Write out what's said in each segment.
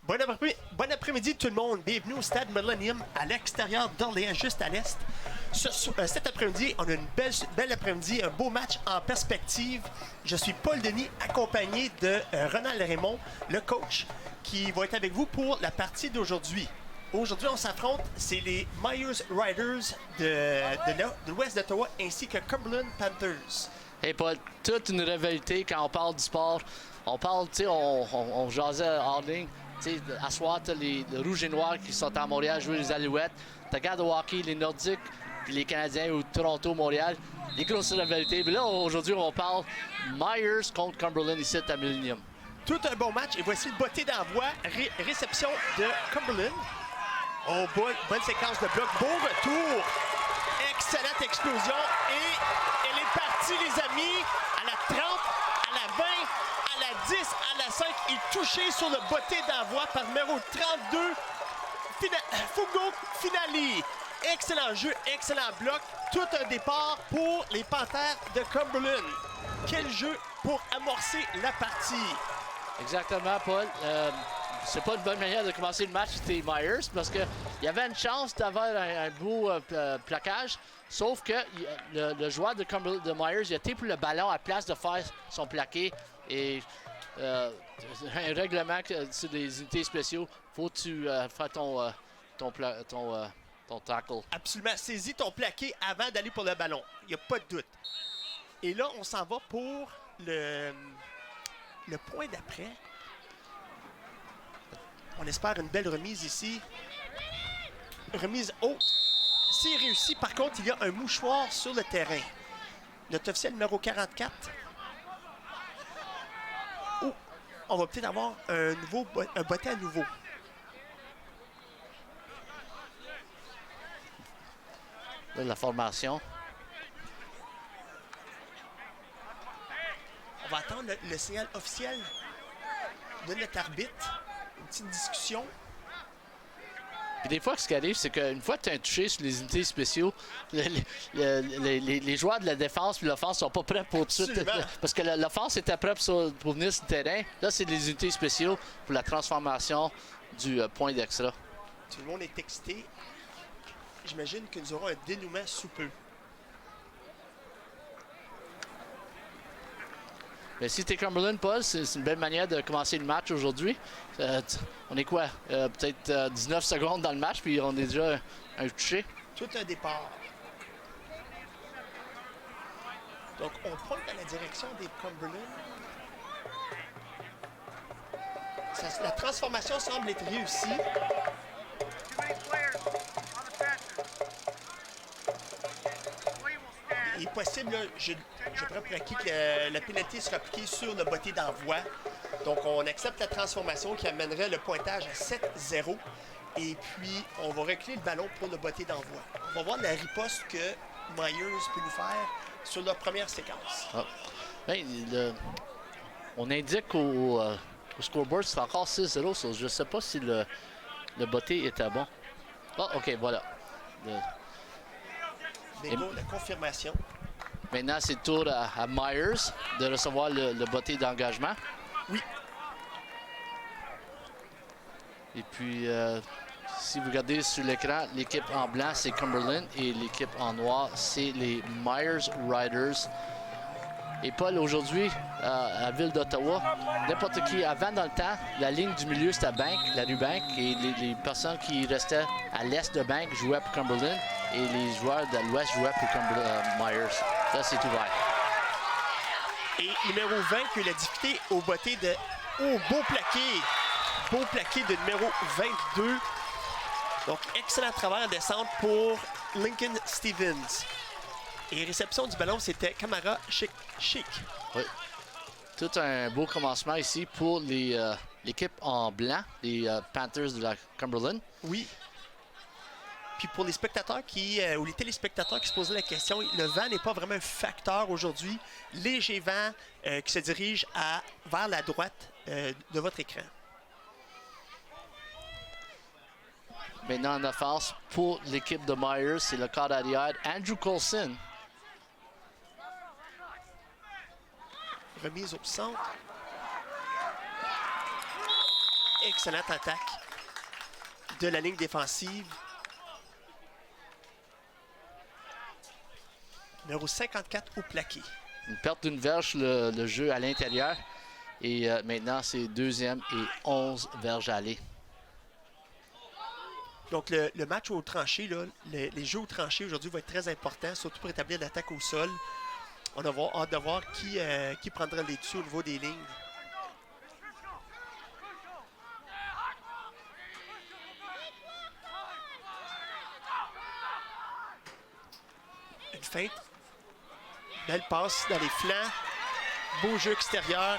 Bon après-midi tout le monde. Bienvenue au stade Millennium à l'extérieur d'Orléans, juste à l'est. Cet après-midi, on a une belle après-midi, un beau match en perspective. Je suis Paul Denis, accompagné de Ronald Raymond, le coach, qui va être avec vous pour la partie d'aujourd'hui. Aujourd'hui, on s'affronte, c'est les Myers Riders de l'ouest d'Ottawa ainsi que Cumberland Panthers. Hey Paul, toute une rivalité quand on parle du sport. On parle, tu sais, on jasait en ligne. Tu sais, à soir, t'as les Rouges et Noirs qui sont à Montréal jouer les Alouettes. T'as regardes au hockey, les Nordiques, puis les Canadiens ou Toronto, Montréal. Les grosses rivalités. Mais là, aujourd'hui, on parle Myers contre Cumberland ici à Millennium. Tout un bon match. Et voici le botté d'envoi. Réception de Cumberland. Oh, bonne séquence de bloc. Beau retour. Excellente explosion. Et elle est partie, les amis, à la 30, à la 20, à la 10, à la 5. Et touché sur le botté d'envoi par numéro 32, Fugo Finali. Excellent jeu, excellent bloc. Tout un départ pour les Panthères de Cumberland. Quel jeu pour amorcer la partie. Exactement, Paul. C'est pas une bonne manière de commencer le match, c'était Myers, parce qu'il y avait une chance d'avoir un beau plaquage, sauf que le joueur de Myers, il a été pour le ballon à place de faire son plaqué. Et un règlement sur des unités spéciaux, faut que tu fasses ton tackle. Absolument. Saisis ton plaqué avant d'aller pour le ballon. Il n'y a pas de doute. Et là, on s'en va pour le point d'après. On espère une belle remise ici. Remise haute. S'il réussit, par contre, il y a un mouchoir sur le terrain. Notre officiel numéro 44. Oh, on va peut-être avoir un botté à nouveau. Là, la formation. On va attendre le signal officiel de notre arbitre. Une petite discussion. Puis des fois, ce qui arrive, c'est qu'une fois que tu as un touché sur les unités spéciaux, les joueurs de la défense et l'offense sont pas prêts pour tout de suite. Parce que l'offense était prête pour venir sur le terrain. Là, c'est les unités spéciaux pour la transformation du point d'extra. Tout le monde est excité. J'imagine que nous aurons un dénouement sous peu. Mais si t'es Cumberland, Paul, c'est une belle manière de commencer le match aujourd'hui. On est quoi? Peut-être 19 secondes dans le match, puis on est déjà un touché. Tout un départ. Donc, on pointe à la direction des Cumberland. La transformation semble être réussie. Il est possible, là, je prends pour acquis que la pénalité sera appliquée sur le botté d'envoi. Donc, on accepte la transformation qui amènerait le pointage à 7-0. Et puis, on va reculer le ballon pour le botté d'envoi. On va voir la riposte que Myers peut nous faire sur leur première séquence. Ah. Ben, on indique au scoreboard c'est encore 6-0. Je ne sais pas si le botté était bon. Ah, OK, voilà. Bingo, la confirmation. Maintenant, c'est le tour à Myers de recevoir le botté d'engagement. Oui. Et puis, si vous regardez sur l'écran, l'équipe en blanc, c'est Cumberland et l'équipe en noir, c'est les Myers Riders. Et Paul, aujourd'hui, à la ville d'Ottawa, n'importe qui, avant dans le temps, la ligne du milieu, c'était Bank, la rue Bank, et les personnes qui restaient à l'est de Bank jouaient pour Cumberland, et les joueurs de l'ouest jouaient pour Myers. Là, c'est ouvert. Et numéro 20 qui a la difficulté au botté de... Oh, beau plaqué! Beau plaqué de numéro 22. Donc, excellent travail en descente pour Lincoln Stevens. Et réception du ballon, c'était Camara Chic. Oui. Tout un beau commencement ici pour l'équipe en blanc, les Panthers de la Cumberland. Oui. Puis pour les spectateurs ou les téléspectateurs qui se posaient la question, le vent n'est pas vraiment un facteur aujourd'hui. Léger vent qui se dirige vers la droite de votre écran. Maintenant en offense pour l'équipe de Myers, c'est le quart arrière Andrew Coulson. Remise au centre. excellente attaque de la ligne défensive. Numéro 54 au plaqué. Une perte d'une verge, le jeu à l'intérieur. Et maintenant, c'est 2e et 11 verges à aller. Donc, le match au tranché, là, les jeux au tranché aujourd'hui vont être très importants, surtout pour établir l'attaque au sol. On va avoir hâte de voir qui prendra les dessus au niveau des lignes. Une feinte. Belle passe dans les flancs. Beau jeu extérieur.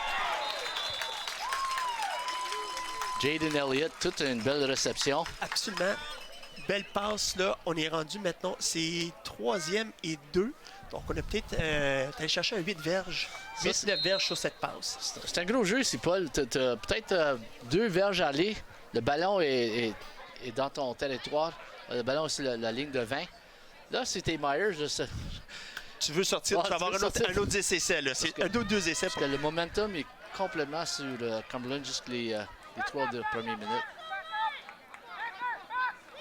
Jaden Elliott, toute une belle réception. Absolument. Belle passe, là. On est rendu maintenant, c'est 3e et 2. Donc, on a peut-être allé chercher un 8 verges. 8-9 verges sur cette passe. C'est un gros jeu ici, Paul. Tu as peut-être 2 verges à aller. Le ballon est dans ton territoire. Le ballon est sur la ligne de 20. Là, c'était Myers. Tu veux sortir, tu vas avoir un autre 10 essais. Là. C'est un autre 2 essais. Parce que le momentum est complètement sur Cumberland jusqu'à les 3 premières minutes.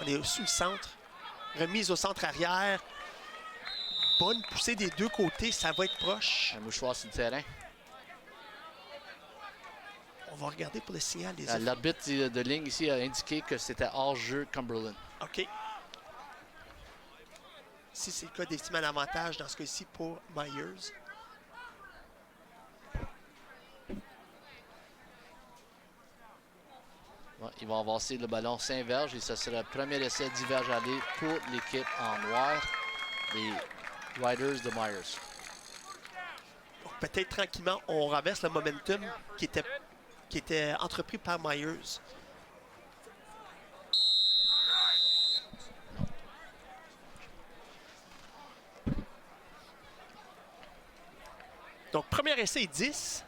On est sous le centre. Remise au centre arrière. Bonne poussée des deux côtés. Ça va être proche. Un mouchoir sur le terrain. On va regarder pour le signal. L'arbitre de ligne ici a indiqué que c'était hors-jeu Cumberland. OK. Si c'est le cas, d'estimer l'avantage dans ce cas-ci pour Myers. Ouais, ils vont avancer le ballon 5 verges et ce sera le premier essai 10 verges à aller pour l'équipe en noir, les Riders de Myers. Peut-être tranquillement, on renverse le momentum qui était entrepris par Myers. Donc, premier essai 10.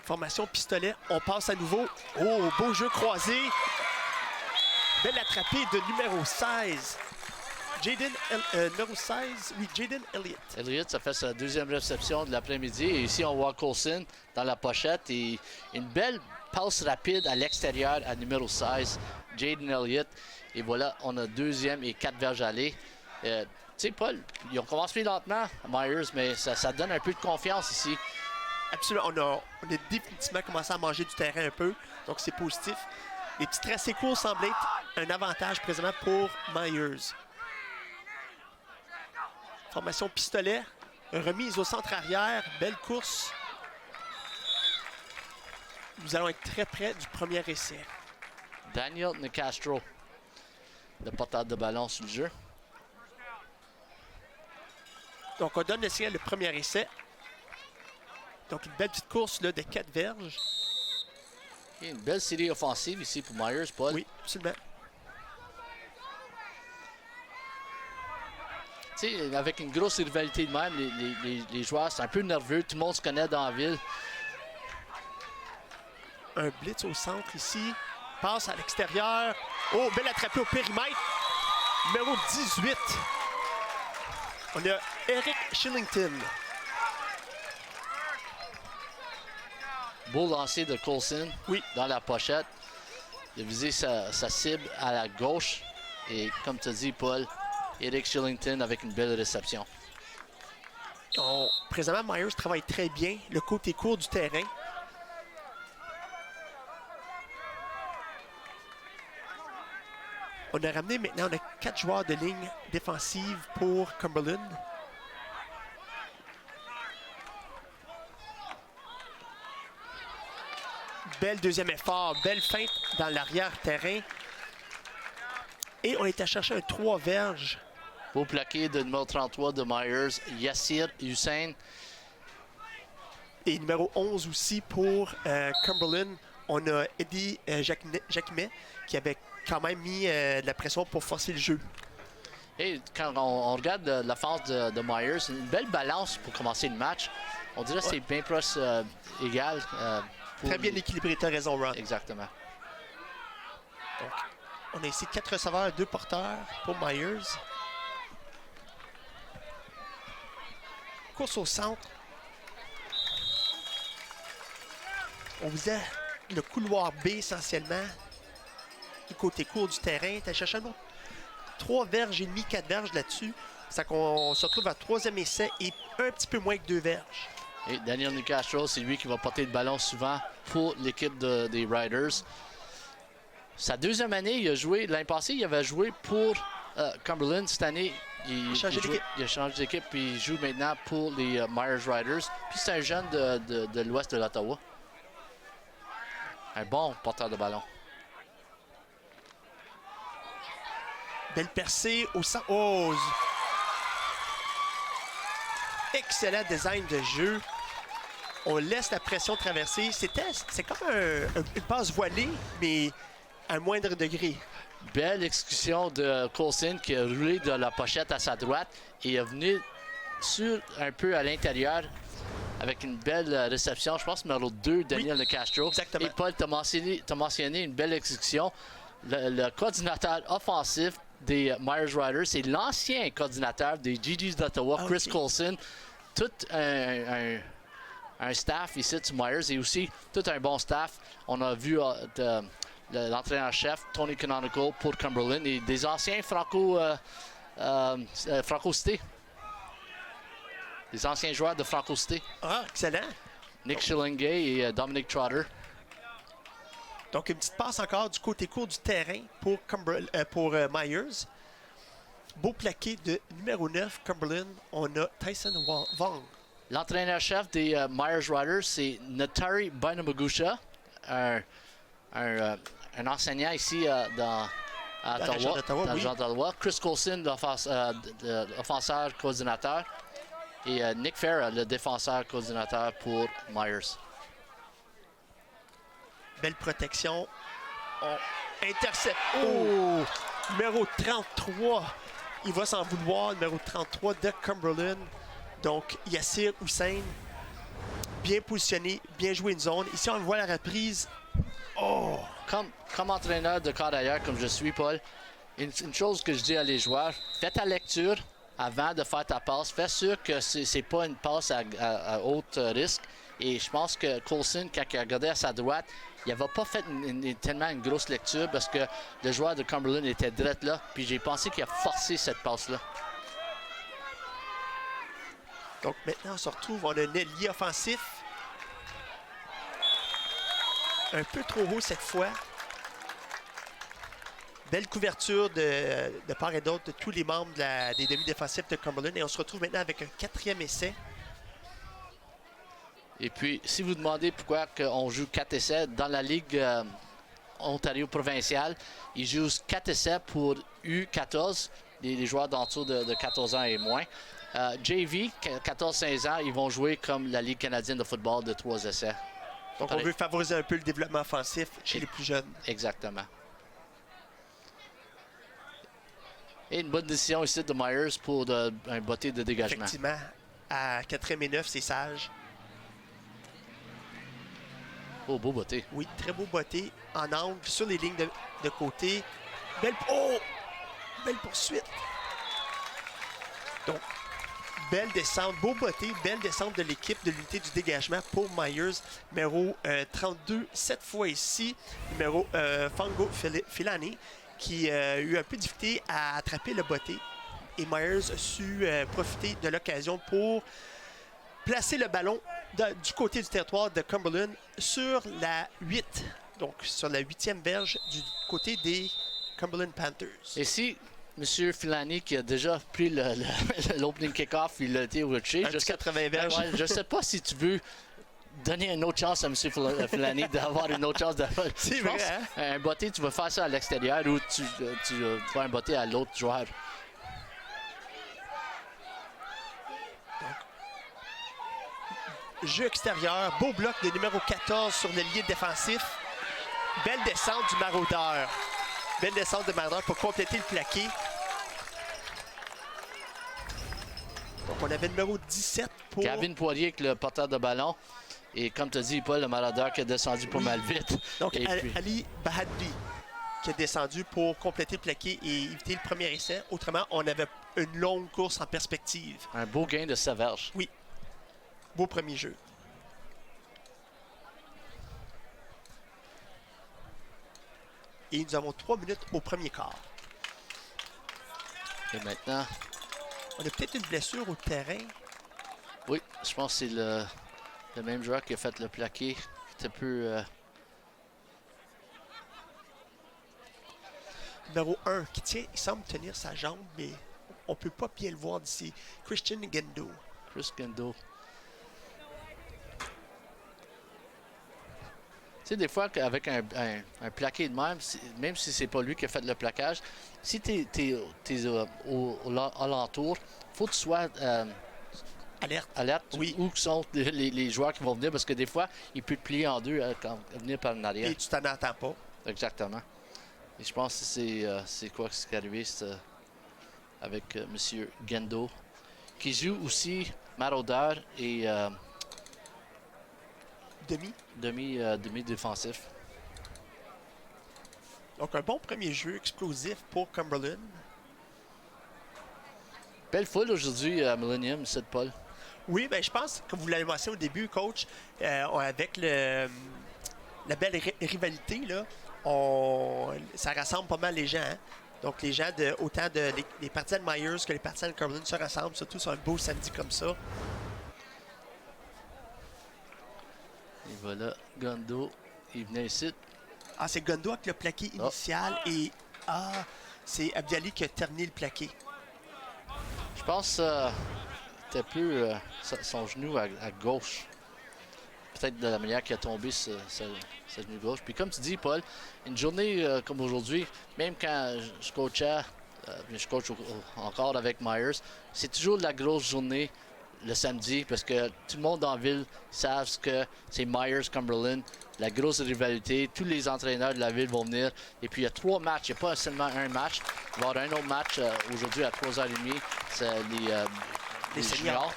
Formation pistolet. On passe à nouveau. Oh, beau jeu croisé. Belle attrapée de numéro 16. Numéro 16, oui, Jaden Elliott. Elliott, ça fait sa 2e réception de l'après-midi. Et ici, on voit Coulson dans la pochette. Et une belle passe rapide à l'extérieur à numéro 16, Jaden Elliott. Et voilà, on a 2e et 4 verges à aller. Tu sais, Paul, ils ont commencé lentement, Myers, mais ça donne un peu de confiance ici. Absolument. On a définitivement commencé à manger du terrain un peu. Donc, c'est positif. Les petits tracés courts semblent être un avantage présentement pour Myers. Formation pistolet. Remise au centre arrière. Belle course. Nous allons être très près du premier essai. Daniel Nicastro, le porteur de ballon sur le jeu. Donc, on donne le signal le premier essai. Donc, une belle petite course là, de 4 verges. Et une belle série offensive ici pour Myers, Paul. Oui, absolument. Tu sais, avec une grosse rivalité de même, les joueurs, c'est un peu nerveux. Tout le monde se connaît dans la ville. Un blitz au centre ici. Passe à l'extérieur. Oh, belle attrapée au périmètre. Numéro 18. On a Eric Shillington. Beau lancer de Coulson dans la pochette. Il a visé sa cible à la gauche. Et comme tu as dit, Paul, Eric Shillington avec une belle réception. Présentement, Myers travaille très bien le côté court du terrain. On a ramené maintenant, on a 4 joueurs de ligne défensive pour Cumberland. Belle deuxième effort, belle feinte dans l'arrière-terrain. Et on est à chercher un 3 verges. Beau plaqué de numéro 33 de Myers, Yassir Hussein. Et numéro 11 aussi pour Cumberland. On a Eddie Jacquimet qui avait quand même mis de la pression pour forcer le jeu. Et quand on regarde l'offense de Myers, une belle balance pour commencer le match. On dirait que c'est bien proche égal. Très bien équilibré, tu as raison, Ron. Exactement. Donc, on a ici 4 receveurs et 2 porteurs pour Myers. course au centre. On faisait le couloir B essentiellement. Du côté court du terrain. Tu as cherché un autre 3 verges et demi, 4 verges là-dessus. Ça qu'on se retrouve à 3e essai et un petit peu moins que 2 verges. Et Daniel Nicastro, c'est lui qui va porter le ballon souvent pour l'équipe des Riders. Sa 2e année, il a joué. L'année passée, il avait joué pour Cumberland. Cette année, il a changé d'équipe et il joue maintenant pour les Myers Riders. Puis c'est un jeune de l'ouest de l'Ottawa. Un bon porteur de ballon. Belle percée au centre. Oh! Excellent design de jeu. On laisse la pression traverser. C'est comme une passe voilée, mais à un moindre degré. Belle exécution de Coulson qui a roulé de la pochette à sa droite et est venu sur un peu à l'intérieur avec une belle réception. Je pense numéro 2, Daniel Nicastro. Exactement. Et Paul, tu as mentionné une belle exécution. Le coordinateur offensif des Myers Riders, c'est l'ancien coordinateur des GGs d'Ottawa, Chris Coulson. Tout un staff ici de Myers et aussi tout un bon staff. On a vu l'entraîneur-chef Tony Canonical pour Cumberland et des anciens Franco-Cité. Des anciens joueurs de Franco-Cité. Ah, excellent. Nick Schillingay et Dominic Trotter. Donc, une petite passe encore du côté court du terrain pour Myers. Beau plaqué de numéro 9, Cumberland. On a Tyson Wong. L'entraîneur-chef des Myers Riders, c'est Natari Bainamagusha, un enseignant ici à Ottawa, dans la région d'Ottawa. Chris Coulson, l'offenseur coordinateur. Et Nick Farah, le défenseur coordinateur pour Myers. Belle protection. On intercepte. Oh! Numéro 33. Il va s'en vouloir. Numéro 33 de Cumberland. Donc, Yassir Hussein. Bien positionné. Bien joué une zone. Ici, on voit la reprise. Oh! Comme entraîneur de corps d'ailleurs, comme je suis, Paul, une chose que je dis à les joueurs, fais ta lecture avant de faire ta passe. Fais sûr que c'est pas une passe à haut risque. Et je pense que Coulson, quand il a regardé à sa droite, il n'avait pas fait tellement une grosse lecture parce que le joueur de Cumberland était direct là. Puis j'ai pensé qu'il a forcé cette passe-là. Donc maintenant, on se retrouve, on a un ailier offensif. Un peu trop haut cette fois. Belle couverture de part et d'autre de tous les membres des demi-défensifs de Cumberland. Et on se retrouve maintenant avec un 4e essai. Et puis, si vous demandez pourquoi on joue 4 essais, dans la Ligue Ontario provinciale, ils jouent 4 essais pour U14, les joueurs d'en dessous de 14 ans et moins. JV, 14-15 ans, ils vont jouer comme la Ligue canadienne de football de 3 essais. Donc, on veut favoriser un peu le développement offensif chez les plus jeunes. Exactement. Et une bonne décision ici de Myers pour un botté de dégagement. Effectivement, à 4e et 9, c'est sage. Oh, beau botté. Oui, très beau botté en angle sur les lignes de côté. Belle poursuite. Donc, belle descente, beau botté, belle descente de l'équipe de l'unité du dégagement pour Myers. Numéro 32, cette fois ici, numéro Fango Filani, qui a eu un peu de difficulté à attraper le botté. Et Myers a su profiter de l'occasion pour placer le ballon du côté du territoire de Cumberland sur la 8. Donc, sur la 8e verge du côté des Cumberland Panthers. Et si M. Filani, qui a déjà pris l'opening kick-off, il a été watché. 80 verges. Je ne sais pas si tu veux donner une autre chance à M. Filani d'avoir une autre chance de. C'est vrai, hein? Un botté, tu vas faire ça à l'extérieur ou tu vas un botté à l'autre joueur. Jeu extérieur, beau bloc de numéro 14 sur l'ailier défensif. Belle descente du maraudeur. Belle descente de maraudeur pour compléter le plaqué. Donc, on avait le numéro 17 pour... Gavin Poirier avec le porteur de ballon. Et comme tu as dit, Paul, le maraudeur qui a descendu pas mal vite. Donc, et Ali Bahadli qui a descendu pour compléter le plaqué et éviter le premier essai. Autrement, on avait une longue course en perspective. Un beau gain de sa verge. Oui. Beau premier jeu. Et nous avons 3 minutes au premier quart. Et maintenant, On a peut-être une blessure au terrain. oui, je pense que c'est le même joueur qui a fait le plaqué. C'est un peu... Numéro 1 qui tient, il semble tenir sa jambe, mais on ne peut pas bien le voir d'ici. Christian Gendo. Chris Gendo. Tu sais, des fois, avec un plaqué de même si c'est pas lui qui a fait le plaquage, si tu es, au alentour, il faut que tu sois alerte Oui. où sont les joueurs qui vont venir, parce que des fois, il peut te plier en deux quand venir par en arrière. Et tu t'en attends pas. Exactement. Et je pense que c'est quoi ce qui est arrivé avec M. Gendo, qui joue aussi maraudeur et demi-défensif. Donc, un bon premier jeu explosif pour Cumberland. Belle foule aujourd'hui à Millennium, c'est Paul. Oui, ben, je pense, comme vous l'avez mentionné au début, coach, avec la belle rivalité, là, ça rassemble pas mal les gens. Hein? Donc, les gens, autant les partisans de Myers que les partisans de Cumberland se rassemblent, surtout sur un beau samedi comme ça. Et voilà, Gondo, il venait ici. Ah, c'est Gondo avec le plaqué initial et c'est Abdiali qui a terminé le plaqué. Je pense que c'était un peu son genou à gauche. Peut-être de la manière qu'il a tombé ce genou gauche. Puis comme tu dis, Paul, une journée comme aujourd'hui, même quand je coachais, je coach encore avec Myers, c'est toujours la grosse journée le samedi parce que tout le monde dans la ville savent que c'est Myers-Cumberland, la grosse rivalité. Tous les entraîneurs de la ville vont venir. Et puis il y a 3 matchs, il n'y a pas seulement un match. Il va y avoir un autre match aujourd'hui à 3h30. C'est les juniors.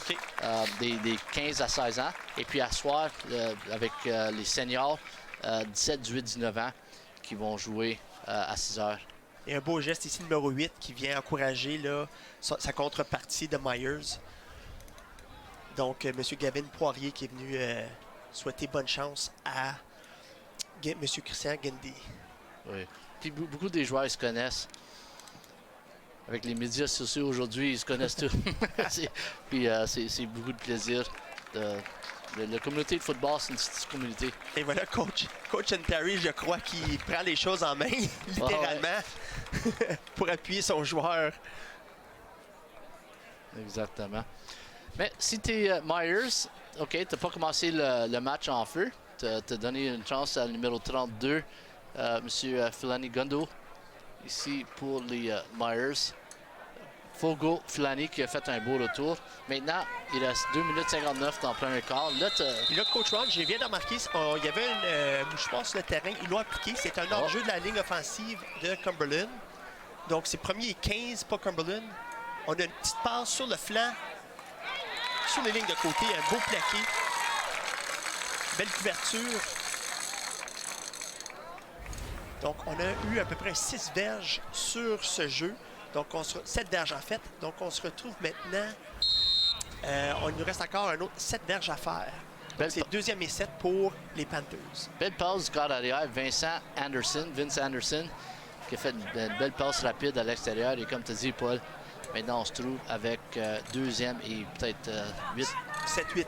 Okay. Des 15 à 16 ans. Et puis à soir, avec les seniors, 17, 18, 19 ans, qui vont jouer à 6 h. Et un beau geste ici, numéro 8, qui vient encourager là, sa contrepartie de Myers. Donc, M. Gavin Poirier qui est venu souhaiter bonne chance à M. Christian Gendy. Oui. Puis beaucoup des joueurs, ils se connaissent. Avec les médias sociaux aujourd'hui, ils se connaissent tous. Puis c'est beaucoup de plaisir. La communauté de football, c'est une petite communauté. Et voilà, Coach Terry, je crois qu'il prend les choses en main, littéralement, pour appuyer son joueur. Exactement. Mais si tu es Myers, OK, tu n'as pas commencé le match en feu. Tu as donné une chance à le numéro 32, M. Filani Gondo, ici pour les Myers. Fogo Filani qui a fait un beau retour. Maintenant, il reste 2 minutes 59 dans le premier quart. Là, et là, Coach Ron, je viens de remarquer, il y avait une mouchoir sur le terrain. Ils l'ont appliqué. C'est un hors-jeu de la ligne offensive de Cumberland. Donc, c'est premier et 15 pour Cumberland. On a une petite passe sur le flanc, sur les lignes de côté. Un beau plaqué. Belle couverture. Donc, on a eu à peu près 6 verges sur ce jeu. Donc, 7 verges en fait. Donc, on se retrouve maintenant. Il nous reste encore un autre 7 verges à faire. C'est deuxième et 7 pour les Panthers. Belle passe du quart arrière. Vince Anderson, qui a fait une belle passe rapide à l'extérieur. Et comme tu dis, Paul, maintenant on se trouve avec deuxième et peut-être 8. 7-8.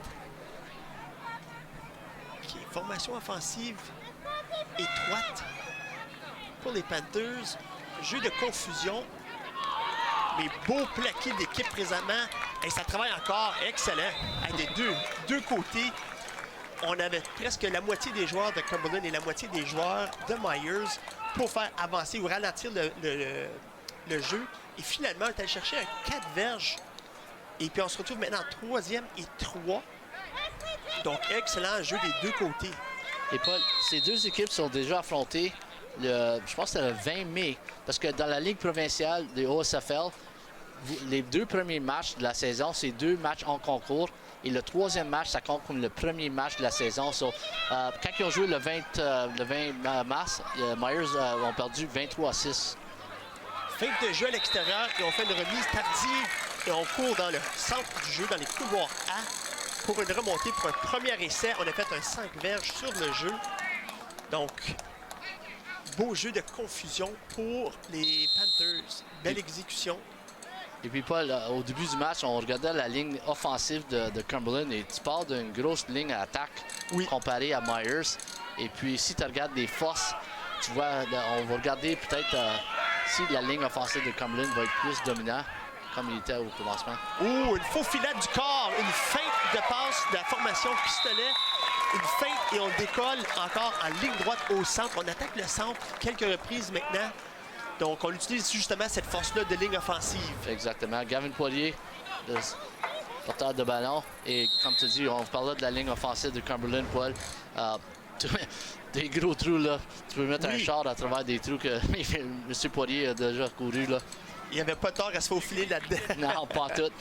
OK. Formation offensive étroite pour les Panthers. Jeu de confusion. Mais beau plaqué d'équipe présentement. Et ça travaille encore. Excellent. Des deux côtés, on avait presque la moitié des joueurs de Cumberland et la moitié des joueurs de Myers pour faire avancer ou ralentir le jeu. Et finalement, on est allé chercher un 4 verges. Et puis, on se retrouve maintenant en 3e et 3. Donc, excellent jeu des deux côtés. Et Paul, ces deux équipes sont déjà affrontées, je pense que c'est le 20 mai. Parce que dans la Ligue provinciale des OSFL, les 2 premiers matchs de la saison, c'est 2 matchs en concours. Et le 3e match, ça compte comme le premier match de la saison. Quand ils ont joué le 20 mars, Myers ont perdu 23-6. Feinte de jeu à l'extérieur et on fait une remise tardive et on court dans le centre du jeu, dans les couloirs A pour une remontée pour un premier essai. On a fait un 5 verges sur le jeu. Donc, beau jeu de confusion pour les Panthers. Belle exécution. Et puis, Paul, au début du match, on regardait la ligne offensive de Cumberland et tu parles d'une grosse ligne à attaque comparée à Myers. Et puis, si tu regardes les forces, tu vois, on va regarder peut-être si la ligne offensive de Cumberland va être plus dominante, comme il était au commencement. Ouh, une faux filade du corps, une feinte de passe de la formation pistolet. Une feinte et on décolle encore en ligne droite au centre. On attaque le centre quelques reprises maintenant. Donc, on utilise justement cette force-là de ligne offensive. Exactement. Gavin Poirier, le porteur de ballon. Et comme tu dis, on parlait de la ligne offensive de Cumberland, Paul. Des gros trous, là. Tu peux mettre un char à travers des trous que M. Poirier a déjà couru, là. Il n'y avait pas tort à se faufiler là-dedans. Non, pas tout.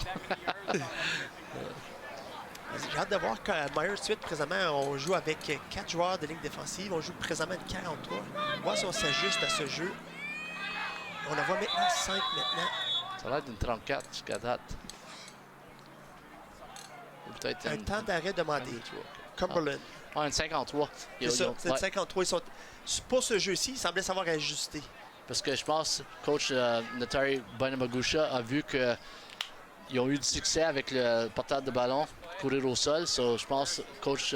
J'ai hâte de voir que Myers Suite, présentement, on joue avec 4 joueurs de ligne défensive. On joue présentement une 43. On va voir si on s'ajuste à ce jeu. On en voit maintenant 5 maintenant. Ça a l'air d'une 34 jusqu'à date. Ou peut-être un temps d'arrêt demandé. Cumberland. Ah, une 53. C'est ça, c'est une 53. Ils sont, pour ce jeu-ci, ils semblaient savoir ajuster. Parce que je pense que coach Natari Bonamagusha a vu qu'ils ont eu du succès avec le porteur de ballon, courir au sol. So, je pense coach...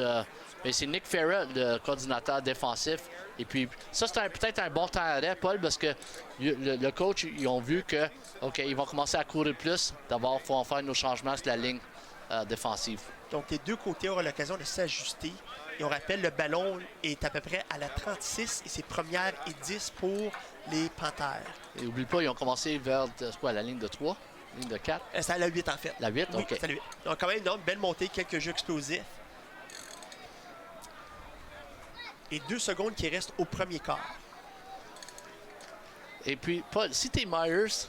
mais c'est Nick Ferrer, le coordinateur défensif. Et puis, ça, c'est peut-être un bon temps d'arrêt, Paul, parce que le coach, ils ont vu que, OK, ils vont commencer à courir plus. D'abord, il faut en faire nos changements sur la ligne défensive. Donc, les deux côtés auront l'occasion de s'ajuster. Et on rappelle, le ballon est à peu près à la 36 et c'est première et 10 pour les Panthers. Et n'oublie pas, ils ont commencé vers quoi, la ligne de 3, ligne de 4? C'est à la 8, en fait. La 8, oui, OK. C'est à la 8. Donc, quand même, une belle montée, quelques jeux explosifs. Et 2 secondes qui restent au premier quart. Et puis, Paul, si tu es Myers,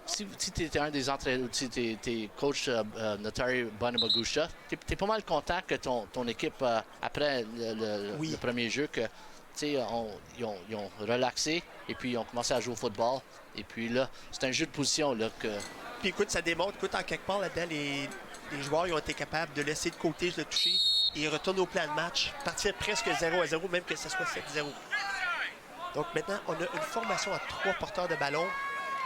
si tu étais un des entraîneurs, si tu es coach Natari Bonamagusha, tu es pas mal content que ton équipe, après le premier jeu, que ils ont relaxé et puis ils ont commencé à jouer au football. Et puis là, c'est un jeu de position. Là, que... Puis écoute, ça démontre, en quelque part là-dedans, les joueurs ils ont été capables de laisser de côté, de toucher et ils retournent au plan de match, partir presque 0-0, même que ce soit 7-0. Donc maintenant, on a une formation à 3 porteurs de ballon.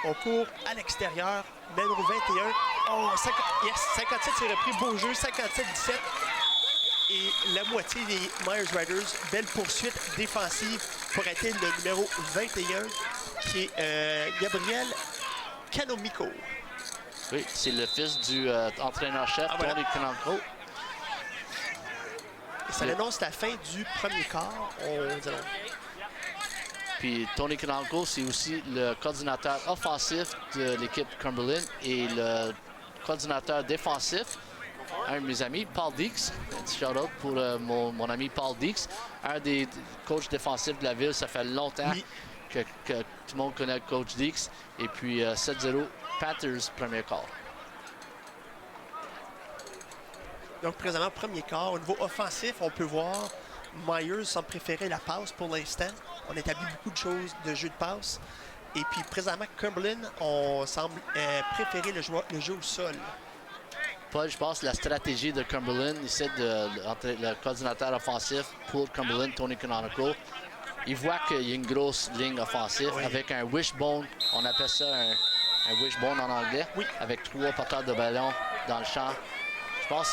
On court à l'extérieur, numéro 21. Oh, 57 c'est repris, beau jeu, 57-17. Et la moitié des Myers Riders, belle poursuite défensive pour atteindre le numéro 21, qui est Gabriel Canomico. Oui, c'est le fils du entraîneur-chef, Tony Cananco. Et ça annonce la fin du premier quart. Puis Tony Cananco, c'est aussi le coordinateur offensif de l'équipe Cumberland et le coordinateur défensif. Un de mes amis, Paul Deeks, un petit shout-out pour mon ami Paul Deeks, un des coachs défensifs de la ville. Ça fait longtemps que tout le monde connaît coach Deeks. Et puis 7-0, Panthers, premier quart. Donc présentement, premier quart. Au niveau offensif, on peut voir Myers semble préférer la passe pour l'instant. On établit beaucoup de choses de jeu de passe. Et puis présentement, Cumberland, on semble préférer le jeu au sol. Paul, je pense que la stratégie de Cumberland, ici, le coordinateur offensif pour Cumberland, Tony Canonico, il voit qu'il y a une grosse ligne offensive avec un wishbone. On appelle ça un wishbone en anglais, avec 3 porteurs de ballon dans le champ. Je pense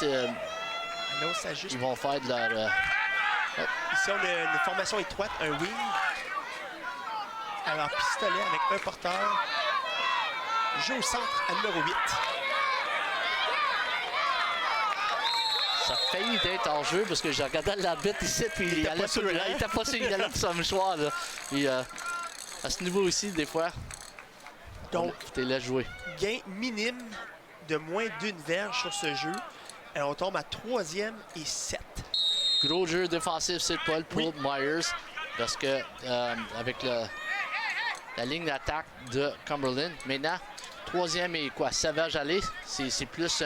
qu'ils vont faire de leur... Ici, on a une formation étroite, un wing. Alors, pistolet avec un porteur. Jeu au centre à numéro 8. Ça a failli être en jeu parce que j'ai regardé l'arbitre ici puis il était pas sûr, il allait pour son mouchoir. Là. Et, à ce niveau ici, des fois, donc, tu laisses jouer. Gain minime de moins d'une verge sur ce jeu. Alors, on tombe à 3e et 7. Gros jeu défensif, c'est Paul pour Myers parce que avec la ligne d'attaque de Cumberland, maintenant, 3e et quoi, 7 verges aller, c'est plus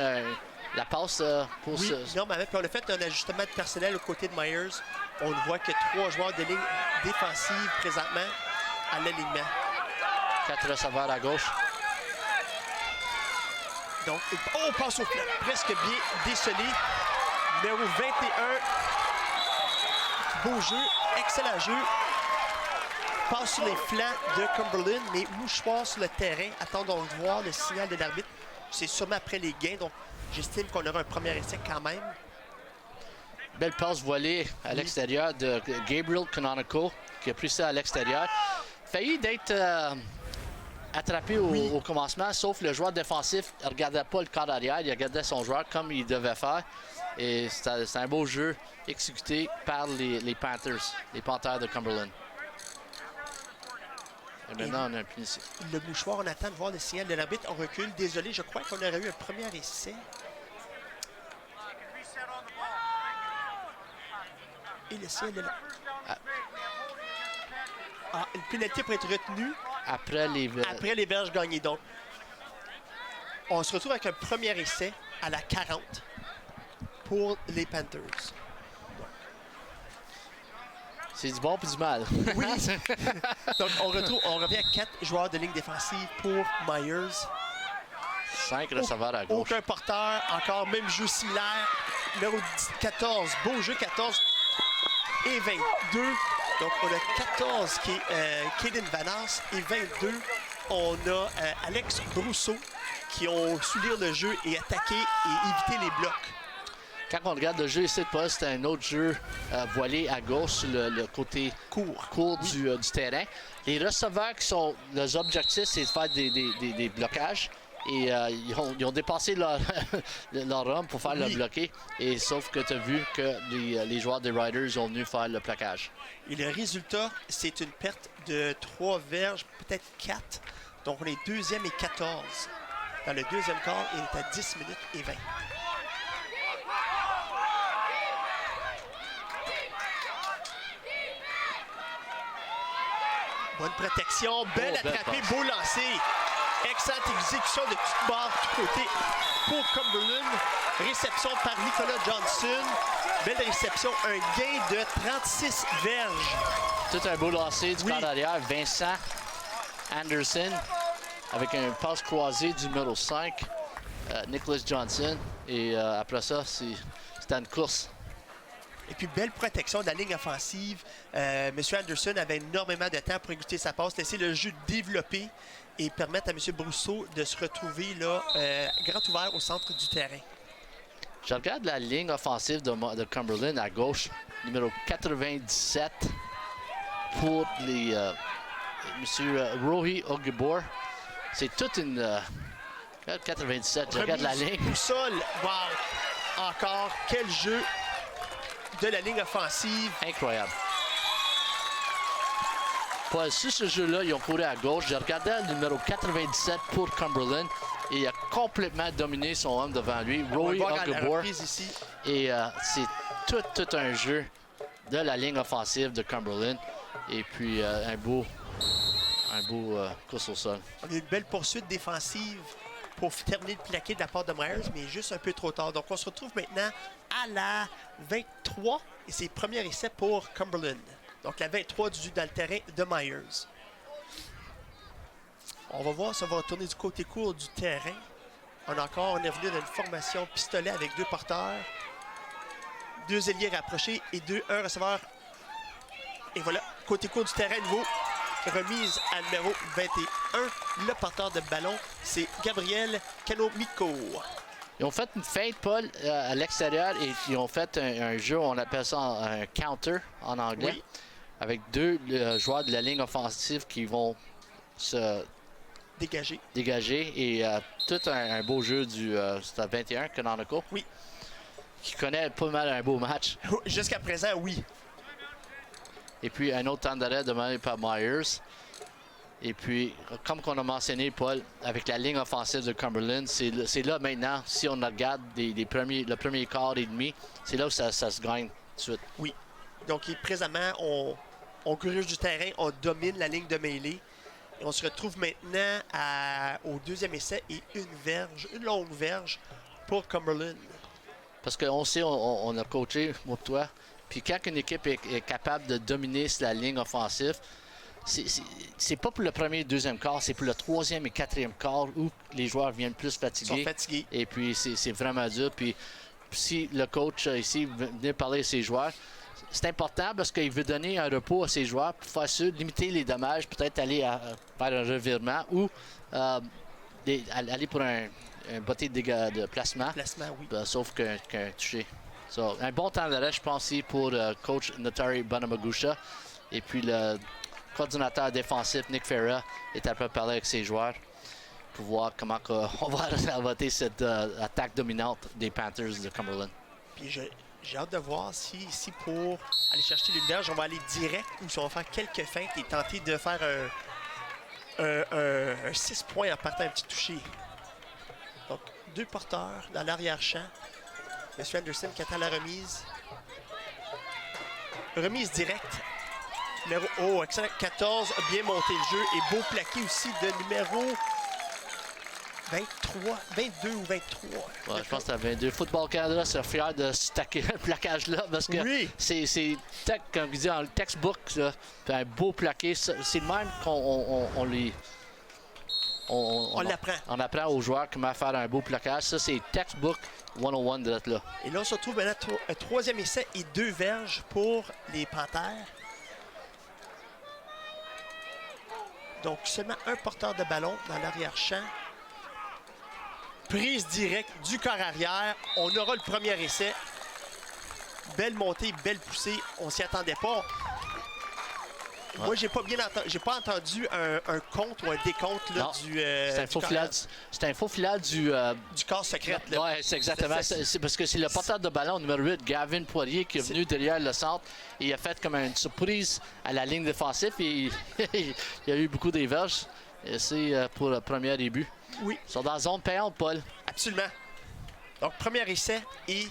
la passe pour non, mais on a fait un ajustement de personnel aux côtés de Myers. On voit que 3 joueurs de ligne défensive présentement à l'alignement. 4 receveurs à gauche. Donc, on passe au flanc. Presque bien décelé. Numéro 21. Beau jeu, excellent jeu. Passe sur les flancs de Cumberland, mais mouchoir sur le terrain. Attendons de voir le signal de l'arbitre. C'est sûrement après les gains, donc j'estime qu'on aura un premier essai quand même. Belle passe voilée à l'extérieur de Gabriel Canonico, qui a pris ça à l'extérieur. Failli d'être attrapé au commencement, sauf le joueur défensif ne regardait pas le quart arrière, il regardait son joueur comme il devait faire. Et c'est un beau jeu exécuté par les Panthers, les Panthers de Cumberland. Et maintenant, on a un punition. Le mouchoir, on attend de voir le signal de l'arbitre. On recule. Désolé, je crois qu'on aurait eu un premier essai. Et le signal de l'arbitre. Une pénalité pour être retenue Après les verges gagnées. Donc, on se retrouve avec un premier essai à la 40 pour les Panthers. C'est du bon et du mal. Oui. Donc, on revient à 4 joueurs de ligne défensive pour Myers. 5 receveurs à gauche. Aucun porteur. Encore même jeu similaire. Numéro 14. Beau jeu, 14 et 22. Donc, on a 14 qui est Caden Vanas et 22, on a Alex Brousseau qui ont su lire le jeu et attaquer et éviter les blocs. Quand on regarde le jeu ici, Paul, c'est un autre jeu voilé à gauche sur le côté court du terrain. Les receveurs qui sont, leurs objectifs, c'est de faire des blocages. Et ils ont dépassé leur homme pour faire le bloqué. Et sauf que tu as vu que les joueurs des Riders ont venu faire le plaquage. Et le résultat, c'est une perte de 3 verges, peut-être 4. Donc on est 2e et 14. Dans le deuxième quart, il est à 10 minutes et 20. Bonne protection, belle attrapée, beau lancer. Excellente exécution de toute barre, tout côté pour Cumberland. Réception par Nicolas Johnson. Belle réception, un gain de 36 verges. Tout un beau lancer du quart arrière. Vincent Anderson avec un passe croisé du numéro 5, Nicholas Johnson. Et après ça, c'était une course. Et puis, belle protection de la ligne offensive. M. Anderson avait énormément de temps pour exécuter sa passe, laisser le jeu développer et permettre à M. Brousseau de se retrouver là, grand ouvert au centre du terrain. Je regarde la ligne offensive de Cumberland à gauche, numéro 97 pour les M. Rohi Ogibor. C'est toute une 97. Je regarde la ligne. Sol, wow! Encore, quel jeu de la ligne offensive. Incroyable. Paul, sur ce jeu-là, ils ont couru à gauche. Je regardais le numéro 97 pour Cumberland et il a complètement dominé son homme devant lui, Roy Ogibor. Et c'est tout un jeu de la ligne offensive de Cumberland. Et puis un beau course au sol. On a une belle poursuite défensive pour terminer le plaqué de la part de Myers, mais juste un peu trop tard. Donc on se retrouve maintenant à la 23 et c'est le premier essai pour Cumberland. Donc la 23 dans le terrain de Myers. On va voir si on va retourner du côté court du terrain. On est revenu dans une formation pistolet avec 2 porteurs, 2 ailiers rapprochés et un receveur. Et voilà, côté court du terrain nouveau. Remise à numéro 21. Le porteur de ballon, c'est Gabriel Canomico. Ils ont fait une feinte, Paul, à l'extérieur et ils ont fait un jeu, on appelle ça un counter en anglais, oui, avec 2 joueurs de la ligne offensive qui vont se dégager et tout un beau jeu du 21, Canonico. Oui. Qui connaît pas mal un beau match. Jusqu'à présent, oui. Et puis un autre temps d'arrêt demandé par Myers. Et puis, comme on a mentionné, Paul, avec la ligne offensive de Cumberland, c'est là maintenant, si on regarde le premier quart et demi, c'est là où ça se gagne tout de suite. Oui. Donc, présentement, on corrige du terrain, on domine la ligne de mêlée. Et on se retrouve maintenant au deuxième essai et une longue verge pour Cumberland. Parce qu'on sait, on a coaché, moi et toi, puis quand une équipe est capable de dominer la ligne offensive, c'est pas pour le premier et deuxième quart, c'est pour le troisième et quatrième quart où les joueurs viennent plus fatigués. Ils sont fatigués. Et puis, c'est vraiment dur. Puis, si le coach ici venait parler à ses joueurs, c'est important parce qu'il veut donner un repos à ses joueurs pour faire ça, limiter les dommages, peut-être aller faire un revirement ou aller pour un botté de placement. Oui. Sauf qu'un touché. So, un bon temps d'arrêt, je pense, ici pour coach Notari Bonamagusha. Et puis le coordinateur défensif Nick Farah est à peu parler avec ses joueurs pour voir comment on va voter cette attaque dominante des Panthers de Cumberland. Puis j'ai hâte de voir si pour aller chercher l'une verge, on va aller direct ou si on va faire quelques feintes et tenter de faire un 6 points en partant un petit toucher. Donc, 2 porteurs dans l'arrière-champ. M. Anderson qui attend la remise. Remise directe. Numéro, excellent. 14 a bien monté le jeu et beau plaqué aussi de numéro 22 ou 23. Ouais, je pense que c'est 22. Football Canada serait fier de ce plaquage-là parce que oui. c'est comme je dis dans le textbook, là, un beau plaqué. C'est le même qu'on les. On l'apprend. On apprend aux joueurs comment faire un beau plaquage. Ça, c'est textbook 101 de là. Et là, on se retrouve maintenant un 3e essai et 2 verges pour les Panthères. Donc, seulement un porteur de ballon dans l'arrière-champ. Prise directe du corps arrière. On aura le premier essai. Belle montée, belle poussée. On s'y attendait pas. Ouais. Moi, j'ai pas entendu un compte ou un décompte là, du. C'est un faux filet du corps secret. Oui, c'est exactement. C'est parce que c'est le porteur de ballon numéro 8, Gavin Poirier, qui est venu derrière le centre. Et il a fait comme une surprise à la ligne défensive. Et il y a eu beaucoup de verges. C'est pour le premier début. Oui. Ils sont dans la zone payante, Paul. Absolument. Donc, premier essai et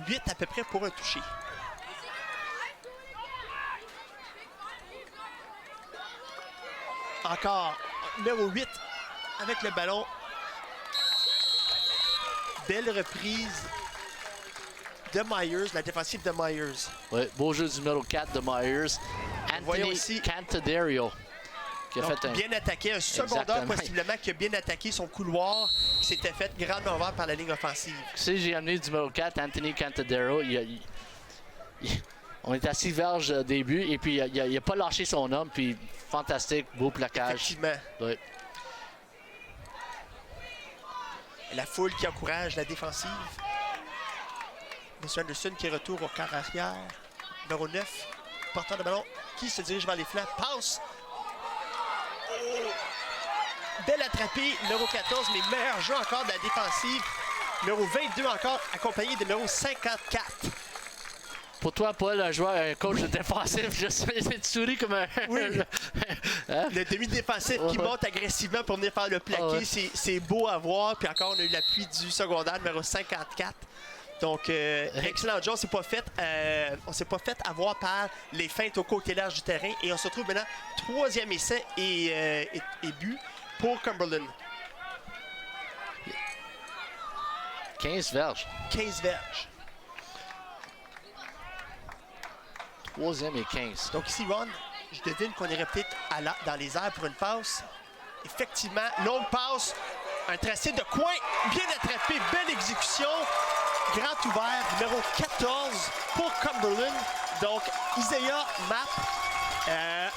8 à peu près pour un toucher. Encore numéro 8 avec le ballon. Belle reprise de Myers, la défensive de Myers. Oui, beau jeu du numéro 4 de Myers. Anthony Cantadario. Qui a fait bien attaqué, un secondaire possiblement qui a bien attaqué son couloir qui s'était fait grandement ouvert par la ligne offensive. Si j'ai amené du numéro 4, Anthony Cantadario, on est à 6 verges au début et puis il n'a pas lâché son homme, puis fantastique, beau plaquage. Effectivement. Oui. La foule qui encourage la défensive. M. Anderson qui retourne au quart arrière. Numéro 9, porteur de ballon qui se dirige vers les flancs, passe. Belle attrapée, numéro 14, mais meilleur jeu encore de la défensive. Numéro 22 encore, accompagné de numéro 54. Pour toi, Paul, un coach défensif, je souris comme un... Oui. Hein? Le demi-défensif qui monte agressivement pour venir faire le plaqué, c'est beau à voir. Puis encore, on a eu l'appui du secondaire, numéro 54. Donc, excellent job. On s'est pas fait avoir par les feintes au côté large du terrain. Et on se retrouve maintenant 3e essai et but pour Cumberland. 15 verges. 15 verges. 3e et 15. Donc ici, Ron, je devine qu'on irait peut-être dans les airs pour une passe. Effectivement, longue passe. Un tracé de coin, bien attrapé, belle exécution. Grand ouvert, numéro 14 pour Cumberland. Donc, Isaiah Mapp,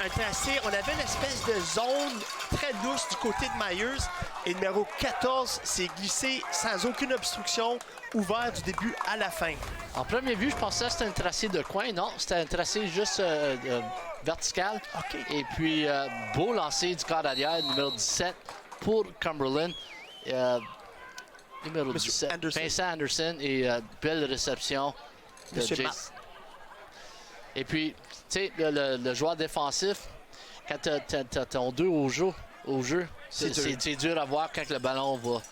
un tracé. On avait une espèce de zone très douce du côté de Myers. Et numéro 14 s'est glissé sans aucune obstruction, ouvert du début à la fin. En première vue, je pensais que c'était un tracé de coin. Non, c'était un tracé juste vertical. Okay. Et puis, beau lancer du corps arrière, numéro 17 pour Cumberland. Numéro 17, Anderson. Vincent Anderson et belle réception de Jace. Et puis, tu sais, le joueur défensif, quand tu as ton 2 au jeu, c'est dur à voir quand le ballon va.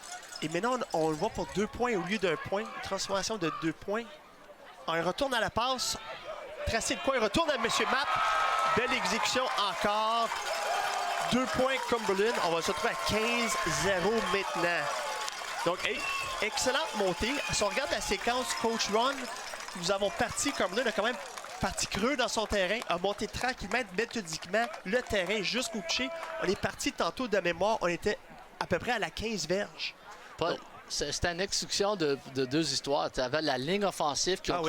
Et maintenant, on le voit pour 2 points au lieu d'un point. Une transformation de 2 points. On retourne à la passe. Tracé de coin, il retourne à M. Mapp. Belle exécution encore. 2 points Cumberland. On va se retrouver à 15-0 maintenant. Donc, excellente montée. Si on regarde la séquence Coach Ron, nous avons parti. Cumberland a quand même parti creux dans son terrain, a monté tranquillement, méthodiquement le terrain jusqu'au toucher. On est parti tantôt de mémoire, on était à peu près à la 15 verges. Paul, c'était une exécution de deux histoires. Tu avais la ligne offensive qui a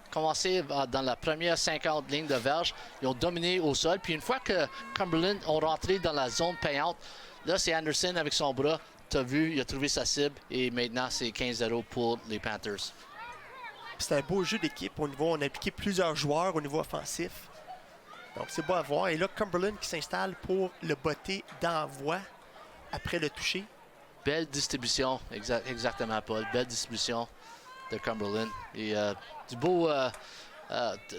commencé dans la première 50 lignes de verge. Ils ont dominé au sol. Puis une fois que Cumberland ont rentré dans la zone payante, là, c'est Anderson avec son bras. Tu as vu, il a trouvé sa cible. Et maintenant, c'est 15-0 pour les Panthers. C'est un beau jeu d'équipe. On a impliqué plusieurs joueurs au niveau offensif. Donc, c'est beau à voir. Et là, Cumberland qui s'installe pour le botter d'envoi après le toucher. Belle distribution, exactement, Paul. Belle distribution de Cumberland. Et du beau...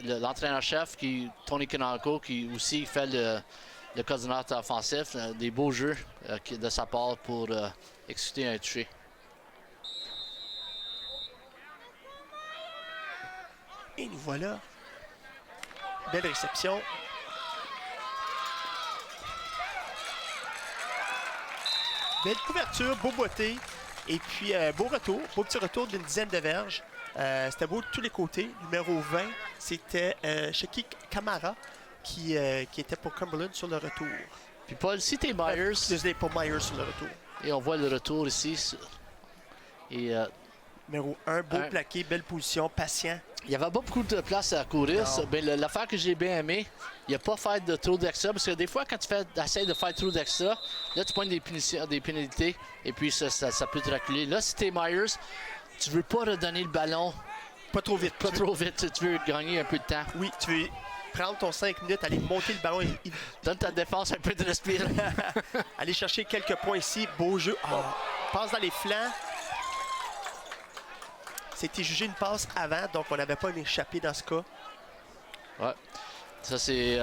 l'entraîneur-chef, Tony Canalco, qui aussi fait le coordinateur offensif. Des beaux jeux de sa part pour exécuter un toucher. Et nous voilà. Belle réception. Belle couverture, beau beauté. Et puis, beau retour, beau petit retour d'une dizaine de verges. C'était beau de tous les côtés. Numéro 20, c'était Shaki Kamara qui était pour Cumberland sur le retour. Puis Paul, si t'es Myers... Désolé, pour Myers sur le retour. Et on voit le retour ici. Et... Numéro 1, beau plaqué, belle position, patient. Il n'y avait pas beaucoup de place à courir. Mais l'affaire que j'ai bien aimé, il n'y a pas fait de trop d'extra. Parce que des fois, quand tu essaies de faire trop d'extra, là, tu pointes des pénalités. Et puis, ça peut te reculer. Là, si tu es Myers, tu veux pas redonner le ballon. Pas trop vite. Pas trop vite. Tu veux gagner un peu de temps. Oui, tu veux prendre ton 5 minutes, aller monter le ballon. Donne ta défense un peu de respire. Aller chercher quelques points ici. Beau jeu. Passe dans les flancs. C'était jugé une passe avant, donc on n'avait pas une échappée dans ce cas. Ouais. Ça, c'est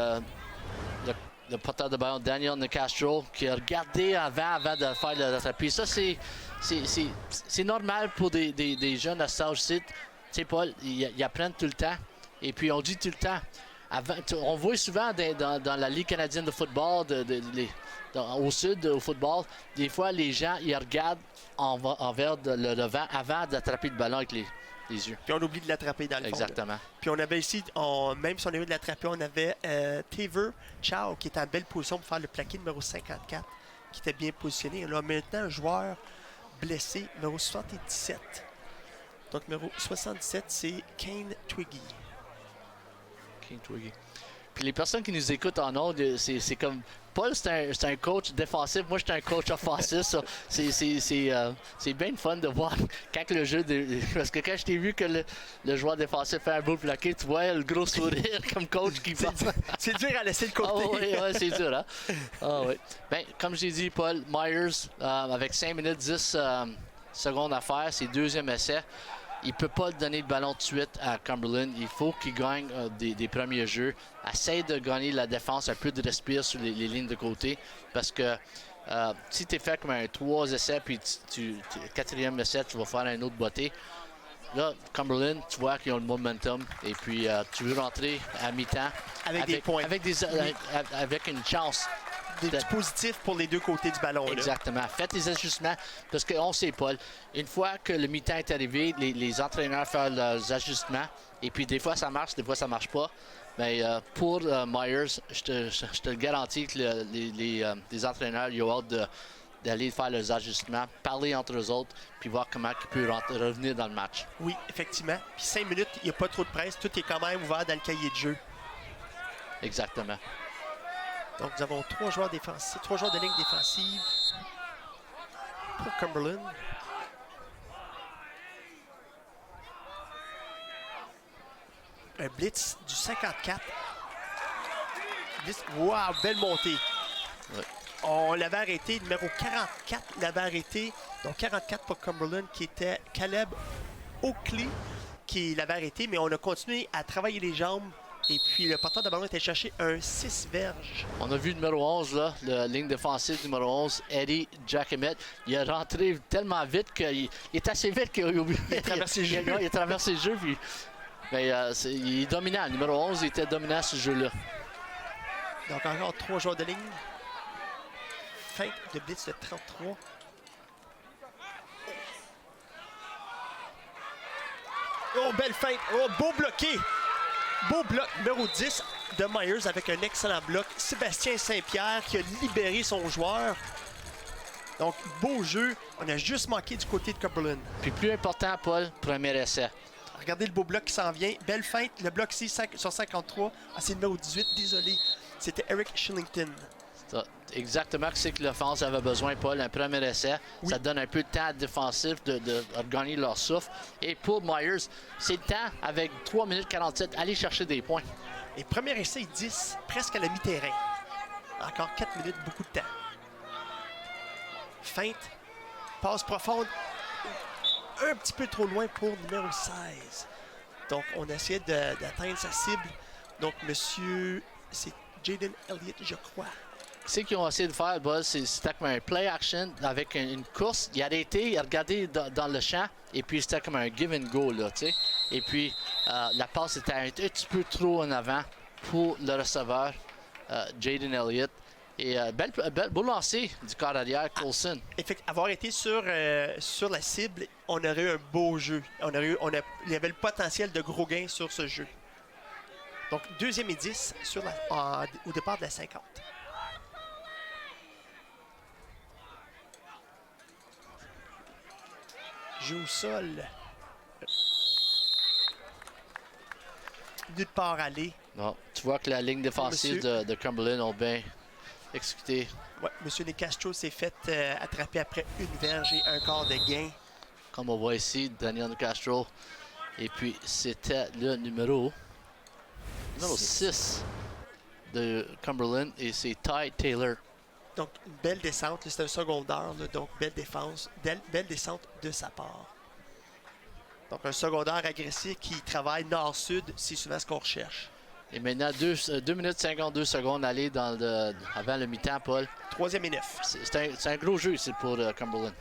le porteur de ballon, Daniel Nicastro, qui a regardé avant de faire le rattrapé. Ça, c'est normal pour des jeunes à cet âge-ci. Tu sais, Paul, ils apprennent tout le temps. Et puis, on dit tout le temps. On voit souvent dans la Ligue canadienne de football, au sud, au football, des fois, les gens, ils regardent envers le devant avant d'attraper le ballon avec les yeux. Puis on oublie de l'attraper dans le fond. Exactement. Puis on avait ici, même si on avait de l'attraper, on avait Taver Chow qui était en belle position pour faire le plaqué numéro 54, qui était bien positionné. On a maintenant un joueur blessé, numéro 77. Donc numéro 77, c'est Kane Twiggy. Kane Twiggy. Puis les personnes qui nous écoutent en ondes, c'est comme... Paul, c'est un coach défensif. Moi, je suis un coach offensif. C'est bien fun de voir quand le jeu... Parce que quand je t'ai vu que le joueur défensif fait un beau plaqué, tu vois le gros sourire comme coach qui passe. C'est dur à laisser le côté. Oui, c'est dur, hein? Oui. Bien, comme j'ai dit, Paul, Myers, avec 5 minutes 10 secondes à faire, c'est deuxième essai. Il ne peut pas donner le ballon tout de suite à Cumberland. Il faut qu'il gagne des premiers jeux. Essaye de gagner la défense, un peu de respire sur les lignes de côté. Parce que si tu es fait comme un 3 essais, puis quatrième essai, tu vas faire un autre botté. Là, Cumberland, tu vois qu'ils ont le momentum. Et puis, tu veux rentrer à mi-temps. Avec des points. Avec une chance. Des dispositifs pour les deux côtés du ballon. Exactement. Là. Faites les ajustements parce qu'on sait, Paul, une fois que le mi-temps est arrivé, les entraîneurs font leurs ajustements et puis des fois ça marche, des fois ça marche pas. Mais pour Myers, je te garantis que les entraîneurs ils ont hâte d'aller faire leurs ajustements, parler entre eux autres puis voir comment ils peuvent revenir dans le match. Oui, effectivement. Puis 5 minutes, il n'y a pas trop de presse. Tout est quand même ouvert dans le cahier de jeu. Exactement. Donc, nous avons 3 joueurs défensifs, 3 joueurs de ligne défensive pour Cumberland. Un blitz du 54. Blitz, wow, belle montée. Ouais. On l'avait arrêté, numéro 44 l'avait arrêté. Donc, 44 pour Cumberland, qui était Caleb Oakley qui l'avait arrêté. Mais on a continué à travailler les jambes. Et puis, le porteur de ballon était cherché un 6 verges. On a vu le numéro 11, là, la ligne défensive numéro 11, Eddie Giacomet. Il est rentré tellement vite qu'il est assez vite qu'il a traversé le jeu. Il a traversé le jeu. Puis, mais, il est dominant. Le numéro 11 il était dominant ce jeu-là. Donc, encore 3 joueurs de ligne. Feinte de blitz de 33. Oh, belle feinte. Oh, beau bloqué. Beau bloc numéro 10 de Myers avec un excellent bloc. Sébastien Saint-Pierre qui a libéré son joueur. Donc, beau jeu. On a juste manqué du côté de Cumberland. Puis plus important, Paul, premier essai. Regardez le beau bloc qui s'en vient. Belle feinte. Le bloc ici sur 53. Ah, c'est le numéro 18. Désolé. C'était Eric Shillington. C'est exactement ce que l'offense avait besoin, Paul. Un premier essai. Oui. Ça donne un peu de temps défensif de gagner leur souffle. Et pour Myers, c'est le temps, avec 3 minutes 47, aller chercher des points. Et premier essai, 10, presque à la mi-terrain. Encore 4 minutes, beaucoup de temps. Feinte. Passe profonde. Un petit peu trop loin pour numéro 16. Donc, on essayait d'atteindre sa cible. Donc, monsieur, c'est Jaden Elliott, je crois. Ce qu'ils ont essayé de faire, Buzz, c'était comme un play action avec une course. Il a arrêté, il a regardé dans le champ, et puis c'était comme un give and go, là, tu sais. Et puis, la passe était un petit peu trop en avant pour le receveur, Jaden Elliott. Et beau lancer du corps arrière, Coulson. Avoir été sur la cible, on aurait eu un beau jeu. Il y avait le potentiel de gros gains sur ce jeu. Donc, 2e et 10 au départ de la 50. Jeu au sol. Nulle part aller. Non, tu vois que la ligne défensive de Cumberland ont bien exécuté. Ouais, monsieur Nicastro s'est fait attraper après une verge et un quart de gain. Comme on voit ici, Daniel Nicastro. Et puis, c'était le numéro 6 de Cumberland, et c'est Ty Taylor. Donc, une belle descente. C'est un secondaire, là, donc belle défense. Belle descente de sa part. Donc, un secondaire agressif qui travaille nord-sud, c'est souvent ce qu'on recherche. Et maintenant, 2 minutes 52 secondes aller avant le mi-temps, Paul. 3e et 9. C'est un gros jeu ici pour Cumberland.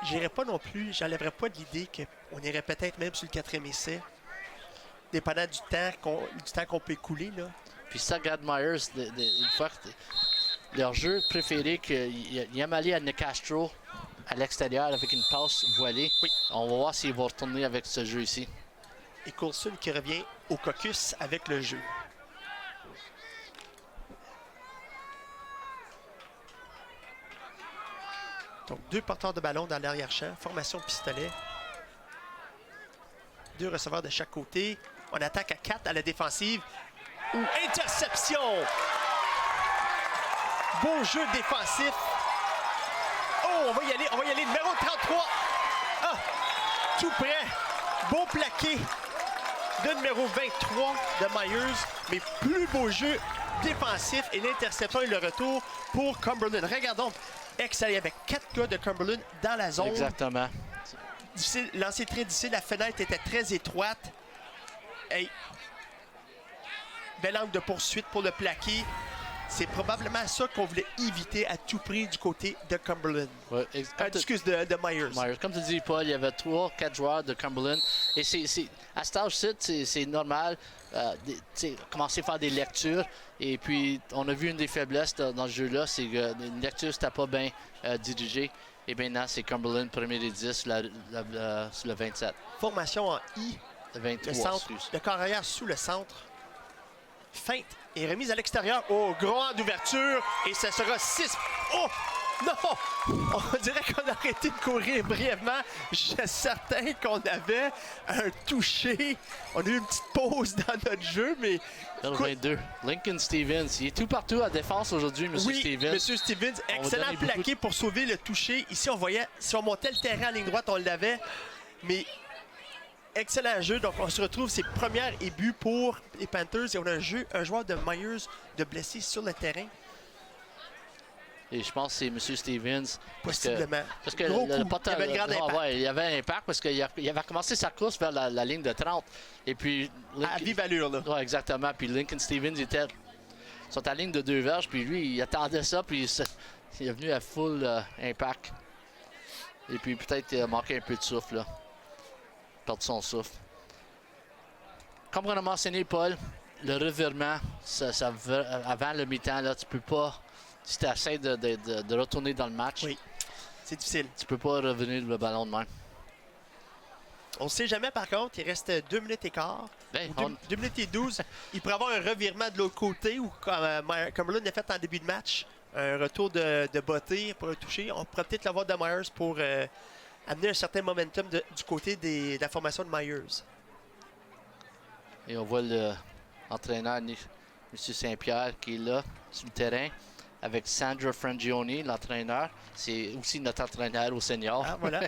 J'irais pas non plus, j'enlèverais pas de l'idée qu'on irait peut-être même sur le 4e essai, dépendant du temps qu'on peut écouler, là. Puis ça, regarde Myers, une fois que leur jeu préféré, qu'ils aiment aller à Nicastro à l'extérieur avec une passe voilée. Oui. On va voir s'il va retourner avec ce jeu ici. Et Coulson qui revient au caucus avec le jeu. Donc, 2 porteurs de ballon dans l'arrière-champ. Formation pistolet. 2 receveurs de chaque côté. On attaque à 4 à la défensive. Interception! Beau jeu défensif. Oh, on va y aller. Numéro 33. Ah, tout près. Beau plaqué de numéro 23 de Myers. Mais plus beau jeu défensif et l'interception et le retour pour Cumberland. Regardons. Excellent avec 4 gars de Cumberland dans la zone. Exactement. Difficile, lancer très difficile. La fenêtre était très étroite. Hey. Bel angle de poursuite pour le plaquer. C'est probablement ça qu'on voulait éviter à tout prix du côté de Cumberland. Ouais, excuse de Myers. Comme tu dis, Paul, il y avait 3-4 joueurs de Cumberland. Et à cet âge-ci, c'est normal commencer à faire des lectures. Et puis, on a vu une des faiblesses dans ce jeu-là, c'est qu'une lecture, c'était pas bien dirigée. Et maintenant, c'est Cumberland, premier des 10, sur le 27. Formation en I. Le 23, le centre, le corps arrière sous le centre. Feinte et remise à l'extérieur. Oh, gros angle d'ouverture. Et ça sera 6. Oh! Non! On dirait qu'on a arrêté de courir brièvement. Je suis certain qu'on avait un toucher. On a eu une petite pause dans notre jeu, mais... Le 22. Lincoln Stevens. Il est tout partout à défense aujourd'hui, M. Stevens. Oui, M. Stevens. Excellent plaqué pour sauver le toucher. Ici, on voyait, si on montait le terrain en ligne droite, on l'avait. Mais... excellent jeu. Donc, on se retrouve ses premières et buts pour les Panthers. Et on a un joueur de Myers de blessé sur le terrain. Et je pense que c'est M. Stevens. Possiblement. Parce que le porteur, il avait un grand impact. Ouais, il y avait un impact parce qu'il avait commencé sa course vers la ligne de 30. Et puis... à vive allure, là. Oui, exactement. Puis Lincoln Stevens sont à la ligne de 2 verges. Puis lui, il attendait ça. Puis il est venu à full impact. Et puis peut-être il a manqué un peu de souffle, là. Perdu son souffle. Comme on a mentionné, Paul, le revirement, avant le mi-temps, là, tu peux pas... Si tu essaies de retourner dans le match, oui, c'est difficile. Tu peux pas revenir le ballon de même. On ne sait jamais, par contre. Il reste 2 minutes et quart. Ben, Ou 2 minutes et 12. Il pourrait avoir un revirement de l'autre côté ou comme Cumberland l'a fait en début de match. Un retour de Botte pour le toucher. On pourrait peut-être l'avoir de Myers pour amener un certain momentum du côté de la formation de Myers. Et on voit l'entraîneur, M. Saint-Pierre, qui est là, sur le terrain, avec Sandra Frangioni, l'entraîneur. C'est aussi notre entraîneur au senior. Ah, voilà.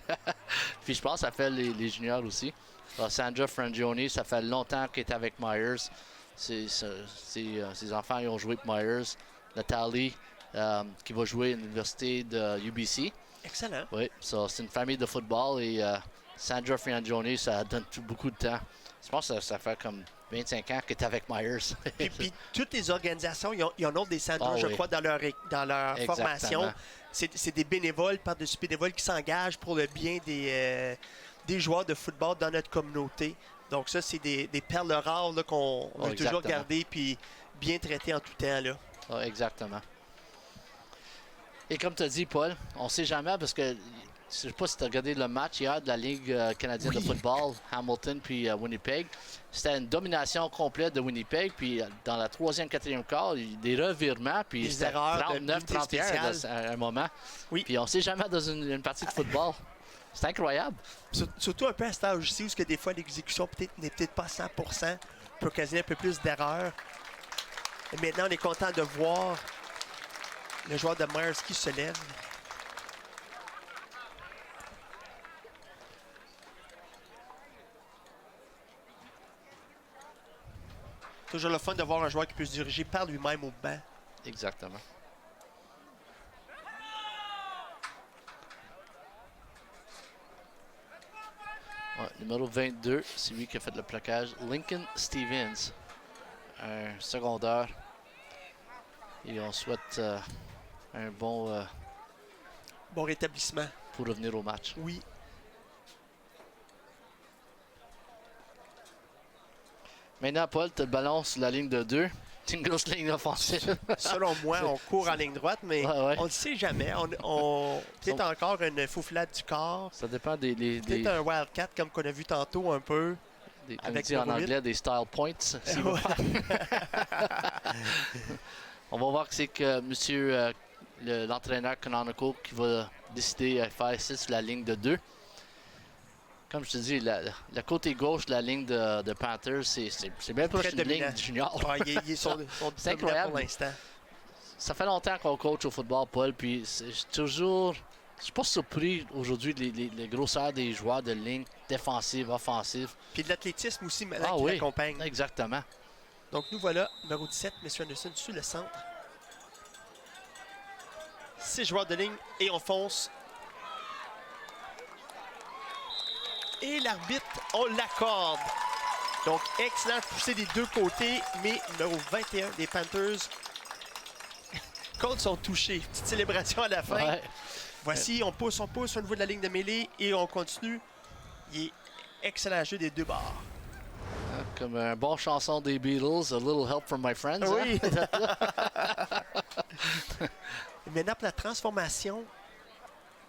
Puis je pense que ça fait les juniors aussi. Alors, Sandra Frangioni, ça fait longtemps qu'elle est avec Myers. Ses enfants ils ont joué pour Myers. Nathalie, qui va jouer à l'université de UBC. Excellent. Oui, c'est une famille de football et Sandra Frangioni, ça donne beaucoup de temps. Je pense que ça fait comme 25 ans qu'elle est avec Myers. Puis toutes les organisations, ils en ont des Sandra, Ah, je oui. crois, dans leur Exactement. formation. C'est des bénévoles, par-dessus bénévoles, qui s'engagent pour le bien des joueurs de football dans notre communauté. Donc ça, c'est des perles rares là, qu'on veut toujours garder puis bien traiter en tout temps. Là. Ah, exactement. Et comme tu as dit, Paul, on ne sait jamais parce que je ne sais pas si tu as regardé le match hier de la Ligue canadienne de football, Hamilton puis Winnipeg. C'était une domination complète de Winnipeg. Puis dans la 3e, 4e quart, il y a des revirements. Puis Des c'était erreurs 39-31 à un moment. Oui. Puis on ne sait jamais dans une partie de football. C'est incroyable. Surtout un peu à cet âge-ci où des fois l'exécution n'est peut-être pas 100%, peut occasionner un peu plus d'erreurs. Maintenant, on est content de voir le joueur de Myers qui se lève. Toujours le fun de voir un joueur qui peut se diriger par lui-même au banc. Exactement. Ouais, numéro 22, c'est lui qui a fait le plaquage. Lincoln Stevens, un secondaire. Et on souhaite un bon Bon rétablissement. pour revenir au match. Oui. Maintenant, Paul, tu as le ballon sur la ligne de 2. C'est une grosse ligne offensive. Selon moi, on court en ligne droite, mais Ouais. on ne sait jamais. On peut-être encore une fouflade du corps. Ça dépend des Peut-être un wildcat, comme qu'on a vu tantôt un peu. comme avec on dit en numéro anglais, des style points. s'il veut Ouais. faire. On va voir que c'est que monsieur l'entraîneur Canonical qui va décider à faire ici sur la ligne de 2. Comme je te dis, la côté gauche de la ligne de Panthers, c'est bien proche Très d'une ligne dominant. junior. Ah, ils sont C'est dominants incroyable. pour l'instant. Ça fait longtemps qu'on coach au football, Paul, puis je suis pas surpris aujourd'hui les grosseurs des joueurs de ligne défensive, offensive. Puis de l'athlétisme aussi maintenant Ah qui oui, l'accompagne. exactement. Donc nous voilà, numéro 17, M. Anderson sur le centre. 6 joueurs de ligne et on fonce. Et l'arbitre, on l'accorde. Donc excellent poussé des deux côtés, mais numéro 21 des Panthers. Colts sont touchés. Petite célébration à la fin. Ouais. Voici, on pousse au niveau de la ligne de mêlée et on continue. Il est excellent jeu des deux bords. Comme un bon chanson des Beatles, A Little Help from My Friends. Oui. Hein? Et maintenant, pour la transformation,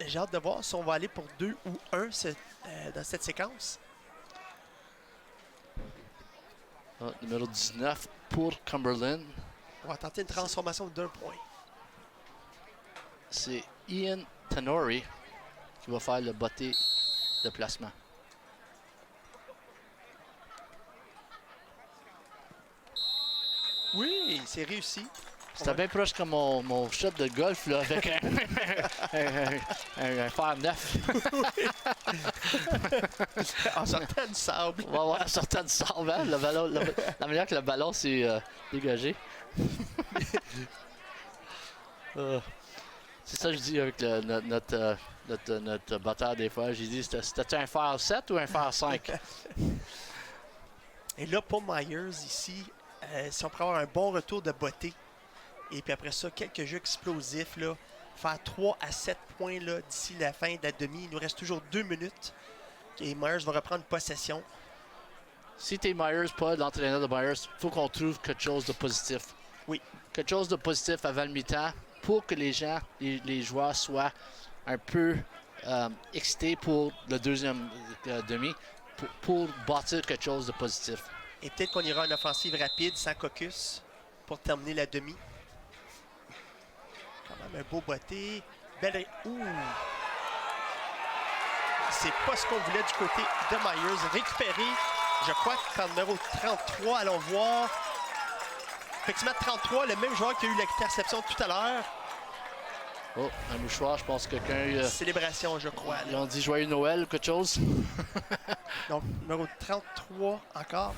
j'ai hâte de voir si on va aller pour 2 ou 1 dans cette séquence. Ah, numéro 19 pour Cumberland. On va tenter une transformation d'1 point. C'est Ian Tanori qui va faire le botté de placement. Oui, c'est réussi. C'était bien proche comme mon shot de golf là, avec un fer neuf. En sortant du sable. On va voir sortant du sable, hein? La manière que le ballon s'est dégagé. C'est ça que je dis avec notre batteur des fois. J'ai dit, c'était un fer 7 ou un fer 5? Et là, pour Myers, ici, si on pourrait avoir un bon retour de beauté, et puis après ça, quelques jeux explosifs, là, faire 3 à 7 points là, d'ici la fin de la demi. Il nous reste toujours 2 minutes. Et Myers va reprendre possession. Si t'es Myers, pas l'entraîneur de Myers, il faut qu'on trouve quelque chose de positif. Oui. Quelque chose de positif avant le mi-temps pour que les gens, les joueurs soient un peu excités pour le deuxième demi. pour bâtir quelque chose de positif. Et peut-être qu'on ira en offensive rapide, sans caucus, pour terminer la demi. Quand même un beau botté. Belle... Ouh! C'est pas ce qu'on voulait du côté de Myers. Récupéré, je crois qu'en numéro 33, allons voir. Effectivement, 33, le même joueur qui a eu l'interception tout à l'heure. Oh, un mouchoir, je pense que quelqu'un... Célébration, je crois. Ils ont dit Joyeux Noël ou quelque chose. Donc, numéro 33 encore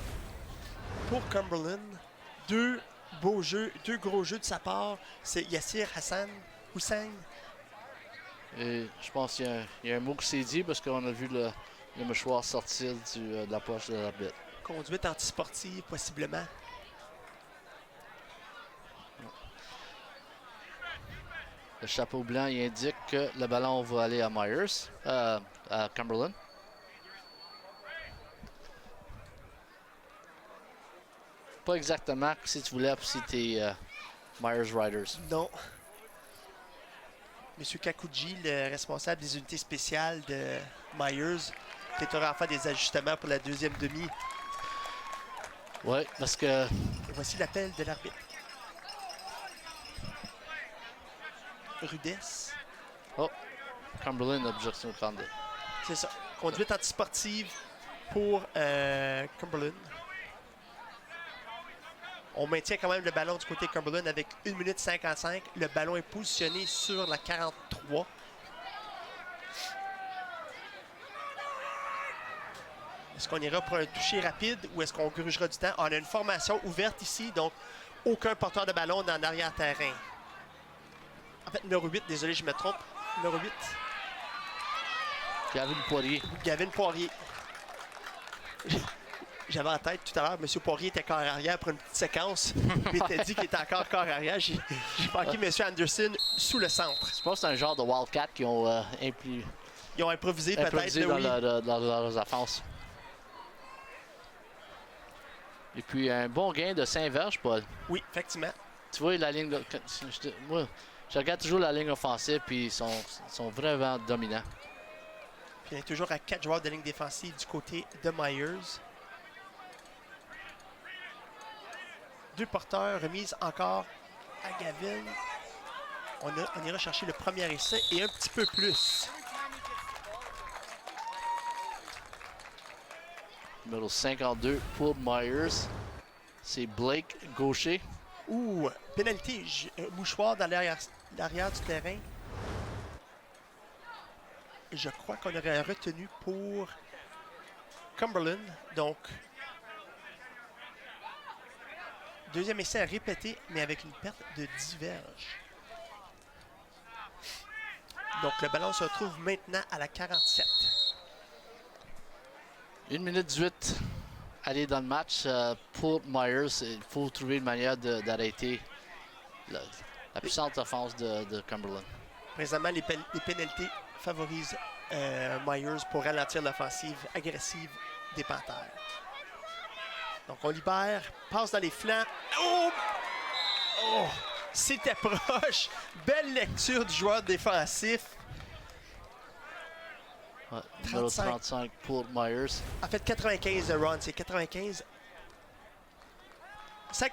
pour Cumberland. Deux beaux jeux, deux gros jeux de sa part. C'est Yassir Hussein. Et je pense qu'il y a un mot qui s'est dit parce qu'on a vu le mouchoir sortir de la poche de l'arbitre. Conduite antisportive, possiblement. Le chapeau blanc il indique que le ballon va aller à Myers, à Cumberland. Pas exactement si tu voulais si tu es Myers Riders. Non. Monsieur Kakuji, le responsable des unités spéciales de Myers, qui est en faire des ajustements pour la deuxième demi. Oui, parce que... Et voici l'appel de l'arbitre. Rudesse. Oh, Cumberland, objection au candidat. C'est ça. Conduite antisportive pour Cumberland. On maintient quand même le ballon du côté de Cumberland avec 1 minute 55. Le ballon est positionné sur la 43. Est-ce qu'on ira pour un toucher rapide ou est-ce qu'on grugera du temps? On a une formation ouverte ici, donc aucun porteur de ballon dans l'arrière-terrain. En fait, numéro 8, désolé, je me trompe. Numéro 8. Gavin Poirier. Gavin Poirier. J'avais en tête tout à l'heure, M. Poirier était corps arrière pour une petite séquence. Il m'était dit qu'il était encore corps arrière. J'ai manqué M. Anderson sous le centre. Je pense que c'est un genre de Wildcat qui ont Ils ont improvisé peut-être. Dans leurs offenses. Et puis un bon gain de 5 verges, Paul. Oui, effectivement. Tu vois, la ligne. Moi, je regarde toujours la ligne offensive, puis ils sont vraiment dominants. Puis on est toujours à 4 joueurs de ligne défensive du côté de Myers. 2 porteurs, remise encore à Gavin. On ira chercher le premier essai et un petit peu plus. Numéro 52 pour Myers. C'est Blake Gaucher. Ouh, pénalité, mouchoir dans l'arrière du terrain. Je crois qu'on aurait retenu pour Cumberland. Donc, deuxième essai à répéter, mais avec une perte de 10 verges. Donc, le ballon se retrouve maintenant à la 47. 1 minute 18. Aller dans le match pour Myers. Il faut trouver une manière d'arrêter la puissante offense de Cumberland. Présentement, les pénalités favorisent Myers pour ralentir l'offensive agressive des Panthères. Donc, on libère, passe dans les flancs. Oh! Oh! C'était proche. Belle lecture du joueur défensif. Ouais, numéro 35 pour Myers. En fait, 95 de Ron, c'est 95.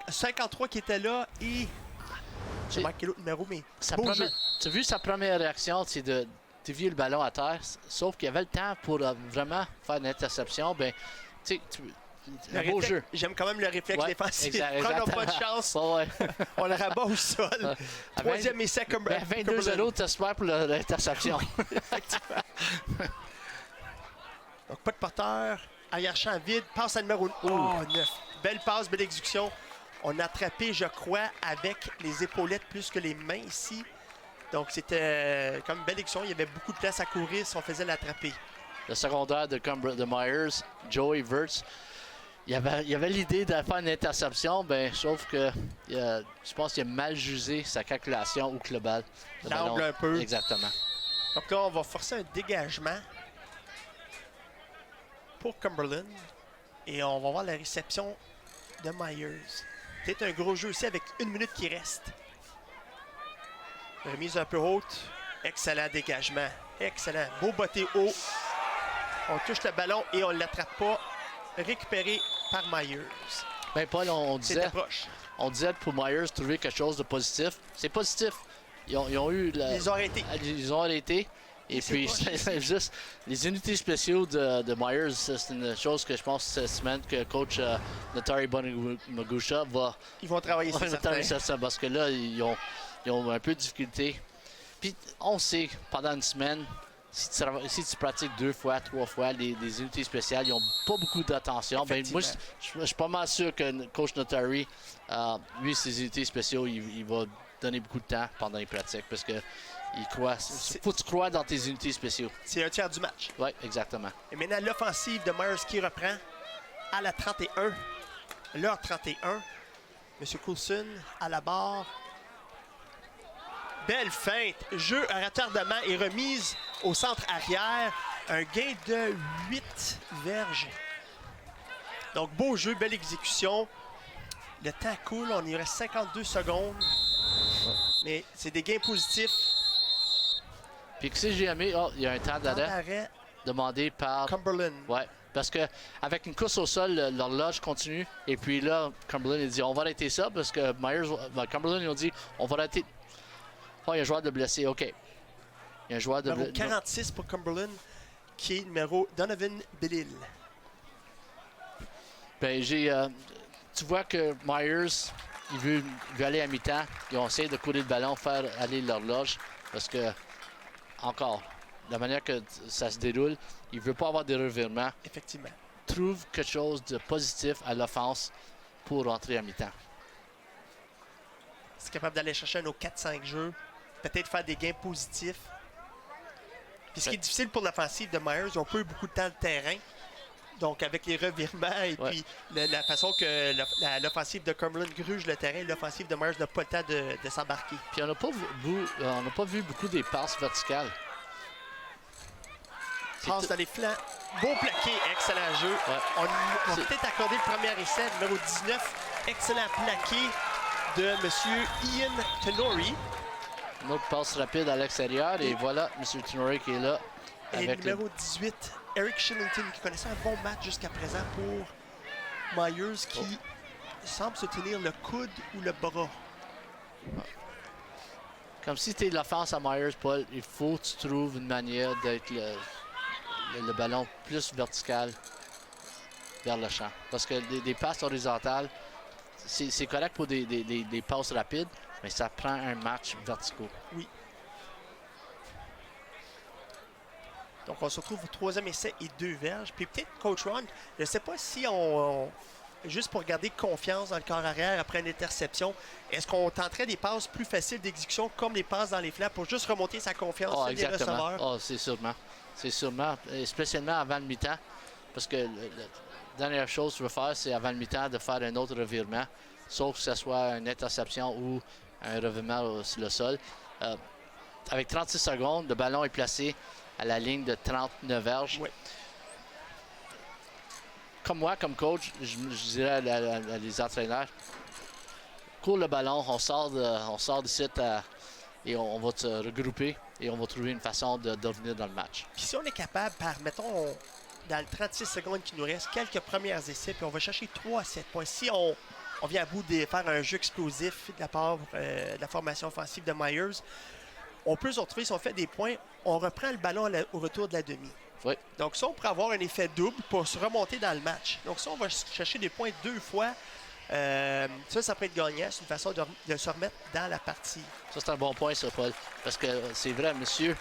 53 qui était là et... J'ai manqué l'autre numéro, mais beau jeu. Tu as vu sa première réaction, c'est de dévier le ballon à terre, sauf qu'il y avait le temps pour vraiment faire une interception. Ben, tu sais, un beau jeu. J'aime quand même le réflexe défensif. Exactement. Prends pas de chance. Ouais. On le rabat au sol. Troisième essai comme 22-0, t'espères pour l'interception. Effectivement. Donc, pas de porteur. Arrière-champ vide. Passe à numéro 9. Belle passe, belle exécution. On a attrapé, je crois, avec les épaulettes plus que les mains ici. Donc, c'était comme une belle exécution. Il y avait beaucoup de place à courir si on faisait l'attraper. Le secondaire de Myers, Joey Verts, il y avait l'idée de faire une interception, ben, sauf que je pense qu'il a mal jugé sa calculation au global. L'angle un peu. Exactement. Donc là, on va forcer un dégagement pour Cumberland. Et on va voir la réception de Myers. Peut-être un gros jeu aussi avec 1 minute qui reste. Remise un peu haute. Excellent dégagement. Excellent. Beau botté haut. On touche le ballon et on ne l'attrape pas. Récupéré par Myers. Ben Paul, C'était proche. on disait pour Myers trouver quelque chose de positif. C'est positif. Ils ont eu... Ils ont arrêté. Ils ont arrêté. Et puis, c'est juste les unités spéciaux de Myers, c'est une chose que je pense cette semaine que coach Notari Bonamugusha va... Ils vont travailler sur ça parce que là, ils ont un peu de difficulté. Puis, on sait, pendant une semaine, si tu pratiques 2 fois, 3 fois, les unités spéciales, ils n'ont pas beaucoup d'attention. Ben, moi, je suis pas mal sûr que coach Notari, lui, ses unités spéciaux, il va donner beaucoup de temps pendant les pratiques parce que il croit. Faut que tu crois dans tes unités spéciaux. C'est un tiers du match. Oui, exactement. Et maintenant, l'offensive de Myers qui reprend à la 31. L'heure 31. M. Coulson à la barre. Belle feinte. Jeu à retardement et remise au centre arrière. Un gain de 8 verges. Donc, beau jeu, belle exécution. Le temps coule. On y reste 52 secondes. Mais c'est des gains positifs. Puis que si j'ai aimé, il y a un temps d'arrêt demandé par Cumberland. Ouais, parce que avec une course au sol, l'horloge continue. Et puis là, Cumberland, il dit on va arrêter ça parce que Cumberland, ils ont dit on va arrêter. Oh, il y a un joueur de blessé, OK. Il y a un joueur de blessé. Numéro 46 pour Cumberland, qui est numéro Donovan Bellil. Ben, tu vois que Myers, il veut aller à mi-temps. Ils ont essayé de courir le ballon, faire aller l'horloge. Parce que, encore, la manière que ça se déroule, il ne veut pas avoir des revirements. Effectivement. Trouve quelque chose de positif à l'offense pour rentrer à mi-temps. C'est capable d'aller chercher nos 4-5 jeux. Peut-être faire des gains positifs. Puis ce qui est difficile pour l'offensive de Myers, ils n'ont pas eu beaucoup de temps de terrain. Donc, avec les revirements et puis la façon que l'offensive de Cumberland gruge le terrain, l'offensive de Myers n'a pas le temps de s'embarquer. Puis on n'a pas vu beaucoup des passes verticales. Passe dans les flancs. Beau plaqué, excellent jeu. Ouais. On va peut-être accorder le premier essai, numéro 19. Excellent plaqué de M. Ian Tenori. Une autre passe rapide à l'extérieur. Et voilà, M. Tenori qui est là. Et numéro 18, Eric Shillington, qui connaissait un bon match jusqu'à présent pour Myers, qui semble se tenir le coude ou le bras. Comme si tu es l'offense à Myers, Paul, il faut que tu trouves une manière d'être le ballon plus vertical vers le champ. Parce que des passes horizontales, c'est correct pour des passes rapides, mais ça prend un match vertical. Oui. Donc, on se retrouve au 3e essai et 2 verges. Puis peut-être, Coach Ron, je ne sais pas si juste pour garder confiance dans le corps arrière après une interception, est-ce qu'on tenterait des passes plus faciles d'exécution comme les passes dans les flancs pour juste remonter sa confiance des receveurs? C'est sûrement. C'est sûrement, spécialement avant le mi-temps. Parce que la dernière chose que tu veux faire, c'est avant le mi-temps de faire un autre revirement, sauf que ce soit une interception ou un revirement sur le sol. Avec 36 secondes, le ballon est placé à la ligne de 39 verges. Oui. Comme moi, comme coach, je dirais à les entraîneurs, cours le ballon, on sort d'ici et on va se regrouper et on va trouver une façon de revenir dans le match. Puis si on est capable, mettons, dans les 36 secondes qui nous restent, quelques premières essais, puis on va chercher 3 à 7 points. Si on vient à bout de faire un jeu explosif de la part de la formation offensive de Myers, on peut se retrouver, si on fait des points, on reprend le ballon au retour de la demi. Oui. Donc ça, on pourrait avoir un effet double pour se remonter dans le match. Donc ça, on va chercher des points 2 fois. Ça peut être gagnant. C'est une façon de se remettre dans la partie. Ça, c'est un bon point, ça, Paul. Parce que c'est vrai, monsieur,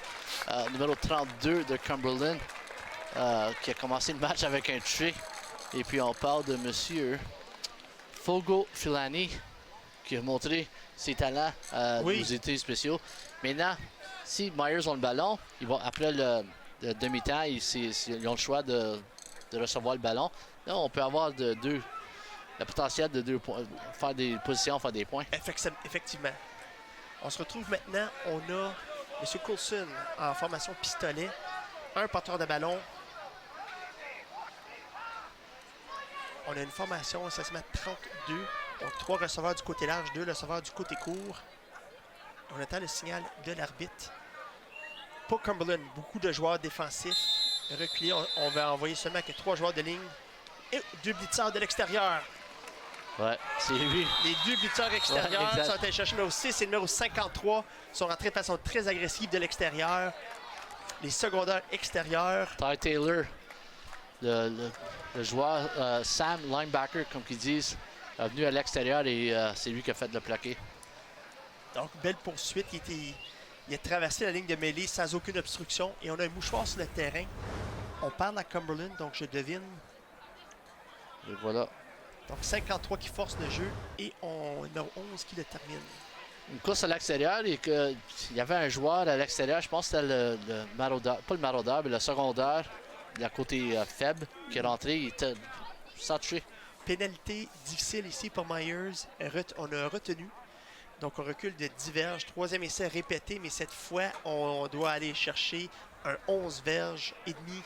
numéro 32 de Cumberland, qui a commencé le match avec un touché. Et puis, on parle de monsieur Fogo Filani, qui a montré ses talents aux unités spéciaux. Maintenant, si Myers ont le ballon, ils vont, après le demi-temps, ils ont le choix de recevoir le ballon. Là, on peut avoir le potentiel de 2 points, faire des positions, faire des points. Effectivement. On se retrouve maintenant. On a M. Coulson en formation pistolet. Un porteur de ballon. On a une formation, ça se met à 32. Donc 3 receveurs du côté large, 2 receveurs du côté court. On attend le signal de l'arbitre. Pour Cumberland, beaucoup de joueurs défensifs. reculer. On va envoyer seulement que 3 joueurs de ligne et 2 blitzers de l'extérieur. Ouais, c'est lui. Les 2 blitzers extérieurs sont allés chercher le numéro 6 et le numéro 53. Sont rentrés de façon très agressive de l'extérieur. Les secondaires extérieurs. Ty Taylor, le joueur Sam, linebacker, comme ils disent, est venu à l'extérieur et c'est lui qui a fait le plaqué. Donc, belle poursuite. Il a traversé la ligne de mêlée sans aucune obstruction. Et on a un mouchoir sur le terrain. On parle à Cumberland, donc je devine. Et voilà. Donc, 53 qui force le jeu et on a 11 qui le termine. Une course à l'extérieur et qu'il y avait un joueur à l'extérieur, je pense que c'était le maraudeur, pas le maraudeur, mais le secondaire, de la côté faible, qui est rentré, il était sans toucher. Pénalité difficile ici pour Myers. On a retenu. Donc, on recule de 10 verges. 3e essai répété, mais cette fois, on doit aller chercher un 11 verges et demi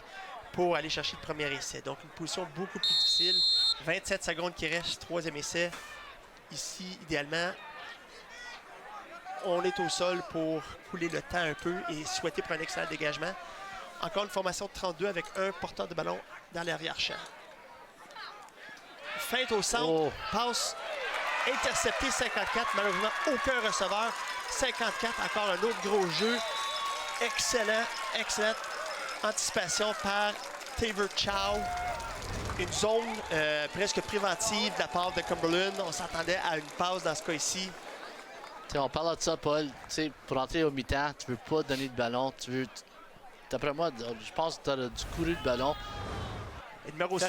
pour aller chercher le premier essai. Donc, une position beaucoup plus difficile. 27 secondes qui restent, 3e essai. Ici, idéalement, on est au sol pour couler le temps un peu et souhaiter pour un excellent dégagement. Encore une formation de 32 avec un porteur de ballon dans l'arrière-champ. Feinte au centre, passe intercepté 54, malheureusement aucun receveur. 54, encore un autre gros jeu. Excellente anticipation par Taver Chow. Une zone presque préventive de la part de Cumberland. On s'attendait à une passe dans ce cas-ci. On parle de ça, Paul. Pour entrer au mi-temps, tu veux pas donner de ballon. D'après moi, je pense que tu as du couru de ballon.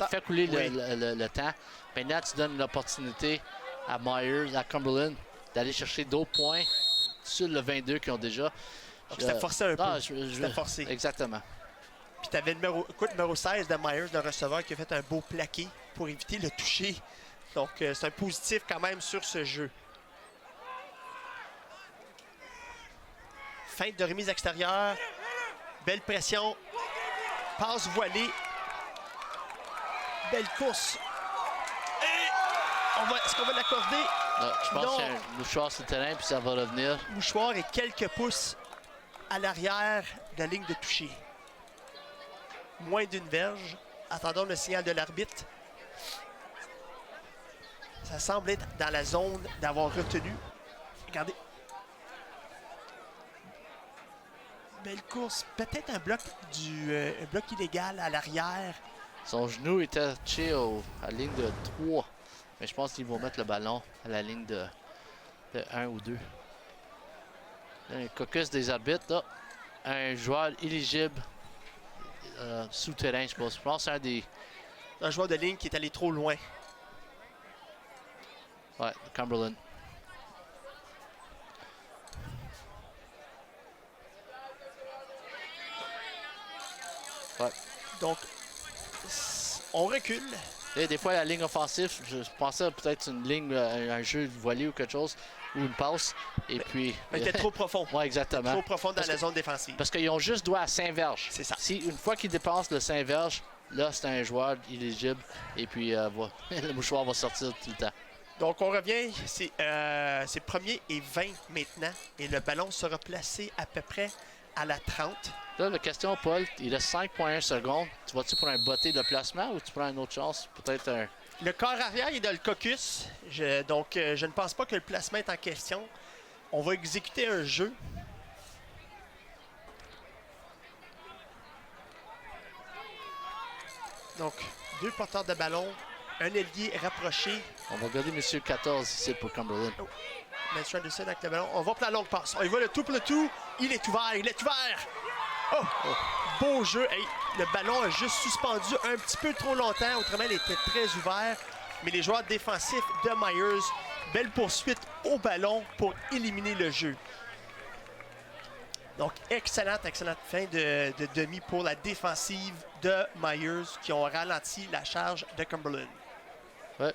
Fais couler le temps. Maintenant, tu donnes l'opportunité à Myers, à Cumberland, d'aller chercher d'autres points sur le 22 qu'ils ont déjà. C'était forcé un peu. C'était forcé. Exactement. Puis tu avais le numéro 16 de Myers, le receveur, qui a fait un beau plaqué pour éviter le toucher. Donc, c'est un positif quand même sur ce jeu. Feinte de remise extérieure. Belle pression. Passe voilée. Belle course. Et est-ce qu'on va l'accorder? Je pense qu'il y a un mouchoir sur le terrain puis ça va revenir. Mouchoir et quelques pouces à l'arrière de la ligne de toucher. Moins d'une verge. Attendons le signal de l'arbitre. Ça semble être dans la zone d'avoir retenu. Regardez. Belle course. Peut-être un bloc illégal à l'arrière. Son genou était touché à la ligne de 3. Mais je pense qu'ils vont mettre le ballon à la ligne de 1 ou 2. Un caucus des arbitres. Là. Un joueur éligible souterrain, je pense. Je pense que c'est un joueur de ligne qui est allé trop loin. Ouais, Cumberland. Ouais. Donc, on recule. Et des fois, la ligne offensive, je pensais peut-être une ligne, un jeu voilé ou quelque chose, ou une passe. Et puis. Il était trop profond. Oui, exactement. Trop profond dans la zone défensive. Parce qu'ils ont juste droit à 5 verges. C'est ça. Si une fois qu'ils dépassent le 5 verges, là, c'est un joueur éligible. Et puis, le mouchoir va sortir tout le temps. Donc, on revient. C'est 1er et 20 maintenant. Et le ballon sera placé à peu près à la 30. Là, la question, Paul, il reste 5,1 secondes. Tu vas-tu pour un botté de placement ou tu prends une autre chance? Peut-être un... Le corps arrière est dans le caucus. Donc, je ne pense pas que le placement est en question. On va exécuter un jeu. Donc, 2 porteurs de ballon. Un ailier rapproché. On va regarder M. 14 ici pour Cumberland. Oh. Matthew Anderson avec le ballon. On va pour la longue passe. On y va le tout pour le tout. Il est ouvert. Il est ouvert. Oh! Beau jeu. Hey, le ballon a juste suspendu un petit peu trop longtemps. Autrement, il était très ouvert. Mais les joueurs défensifs de Myers, belle poursuite au ballon pour éliminer le jeu. Donc, excellente fin de demi pour la défensive de Myers qui ont ralenti la charge de Cumberland. Ouais.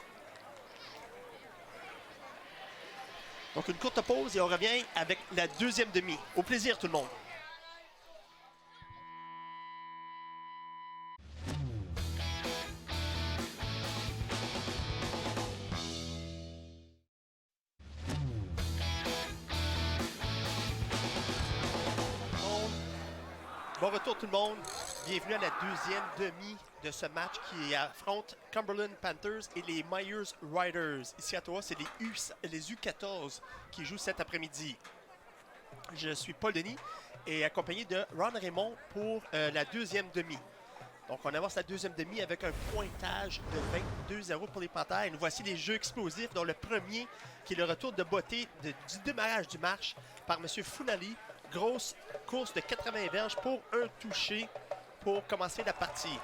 Donc, une courte pause et on revient avec la deuxième demi. Au plaisir, tout le monde. Bon retour tout le monde. bienvenue à la deuxième demi de ce match qui affronte Cumberland Panthers et les Myers Riders. Ici à Ottawa, c'est les U14 qui jouent cet après-midi. Je suis Paul Denis et accompagné de Ron Raymond pour la deuxième demi. Donc, on avance la deuxième demi avec un pointage de 22-0 pour les Panthers. Et nous voici les jeux explosifs, dont le premier, qui est le retour de beauté du démarrage du match par M. Funali. Grosse course de 80 verges pour un touché pour commencer la partie.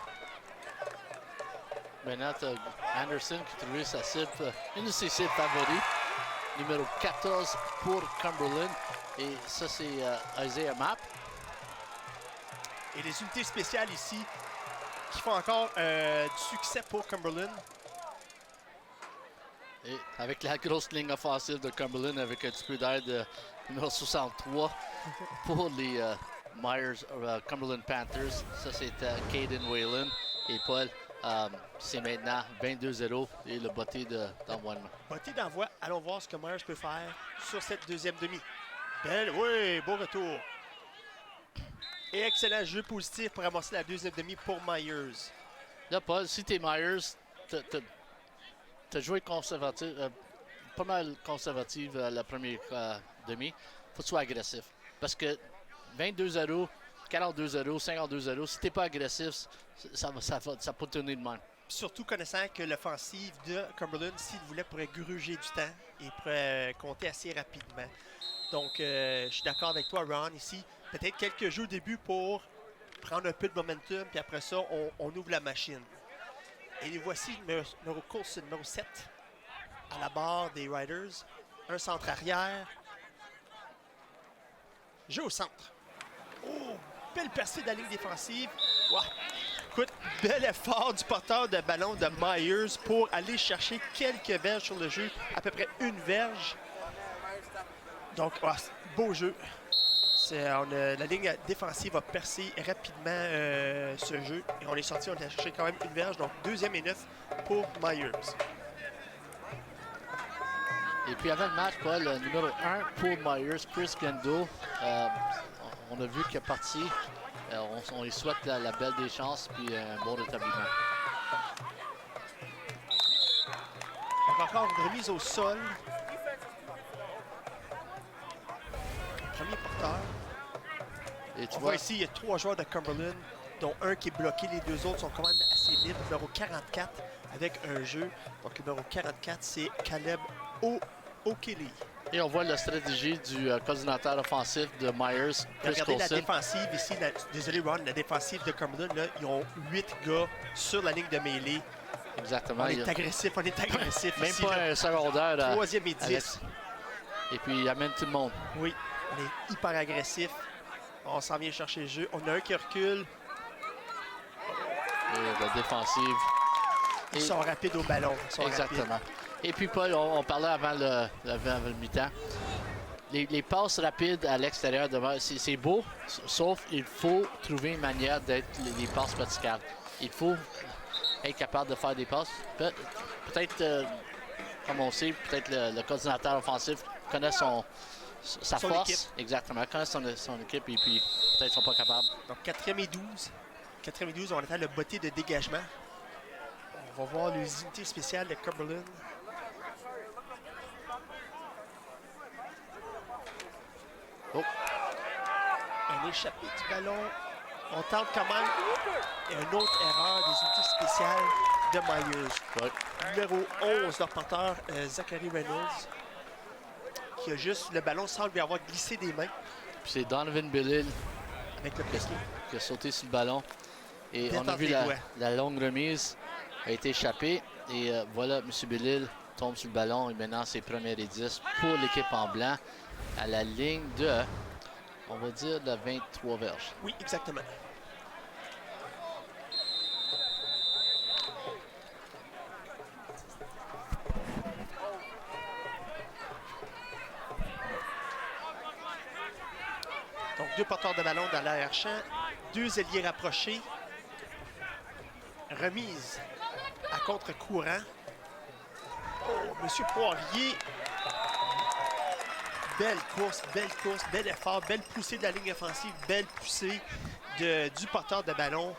Maintenant, tu as Anderson qui a trouvé sa cible, une de ses cibles favoris, numéro 14 pour Cumberland. Et ça, c'est Isaiah Mapp. Et les unités spéciales ici qui font encore du succès pour Cumberland. Et avec la grosse ligne offensive de Cumberland, avec un petit peu d'aide de numéro 63 pour les Myers Cumberland Panthers. Ça, c'est Caden Whalen. Et Paul, c'est maintenant 22-0 et le botté d'envoiement. Botté d'envoi. Allons voir ce que Myers peut faire sur cette deuxième demi. Belle, oui, beau retour. Et excellent jeu positif pour amorcer la deuxième demi pour Myers. Là, Paul, si t'es Myers, t'as joué conservatif, pas mal conservatif la première demi. Faut que tu sois agressif. Parce que 22-0, 42-0, 52-0, si t'es pas agressif, ça peut tourner de même. Surtout connaissant que l'offensive de Cumberland, s'il voulait, pourrait gruger du temps et pourrait compter assez rapidement. Donc, je suis d'accord avec toi, Ron, ici. Peut-être quelques jeux au début pour prendre un peu de momentum, puis après ça, on ouvre la machine. Et les voici, course numéro 7, à la barre des Riders. Un centre arrière. Jeu au centre. Oh, belle percée de la ligne défensive. Wow. Écoute, bel effort du porteur de ballon de Myers pour aller chercher quelques verges sur le jeu, à peu près une verge. Donc, beau jeu. La ligne défensive a percé rapidement ce jeu. Et on est sorti, on a cherché quand même une verge. Donc, 2e et 9 pour Myers. Et puis avant le match, Paul, le numéro 1 pour Myers, Chris Gendo. On a vu qu'il est parti. On lui souhaite la belle des chances puis un bon rétablissement. Donc, encore une remise au sol. Premier porteur. Et tu vois ici, il y a 3 joueurs de Cumberland, dont un qui est bloqué. Les 2 autres sont quand même assez libres. Numéro 44 avec un jeu. Donc, numéro 44, c'est Caleb O'Kelly. Et on voit la stratégie du coordinateur offensif de Myers, Chris Regardez Coulson. la défensive ici. Désolé, Ron, la défensive de Cumberland, là, ils ont 8 gars sur la ligne de mêlée. Exactement. On est agressif Même ici, pas là. un secondaire. 3e et 10. Et puis, il amène tout le monde. Oui, on est hyper agressif. On s'en vient chercher le jeu. On a un qui recule. Et la défensive. Ils sont rapides au ballon. Exactement. Rapides. Et puis, Paul, on parlait avant le mi-temps. Les passes rapides à l'extérieur, c'est beau, sauf il faut trouver une manière d'être les passes verticales. Il faut être capable de faire des passes. Peut-être, comme on sait, peut-être le coordinateur offensif connaît sa force. Équipe. Exactement, connaît son équipe et puis peut-être qu'ils ne sont pas capables. Donc 4e et 12. 4e et 12, on attend le botté de dégagement. On va voir les unités spéciales de Cumberland. Oh. Un échappé du ballon. On tente quand même. Et une autre erreur des unités spéciales de Myers. Ouais. Numéro 11, leur porteur, Zachary Reynolds, qui a juste le ballon semble lui avoir glissé des mains. Puis c'est Donovan Bellil Avec le piqué. qui a sauté sur le ballon. Et Bien on a entre vu les doigts. la longue remise a été échappée. Et voilà, M. Bellil tombe sur le ballon. Et maintenant, c'est 1er et 10 pour l'équipe en blanc à la ligne de, on va dire, de 23 verges. Oui, exactement. Donc, 2 porteurs de ballon dans l'arrière-champ, 2 ailiers rapprochés. Remise à contre-courant. Oh, M. Poirier. Belle course, bel effort, belle poussée de la ligne offensive, belle poussée du porteur de ballon.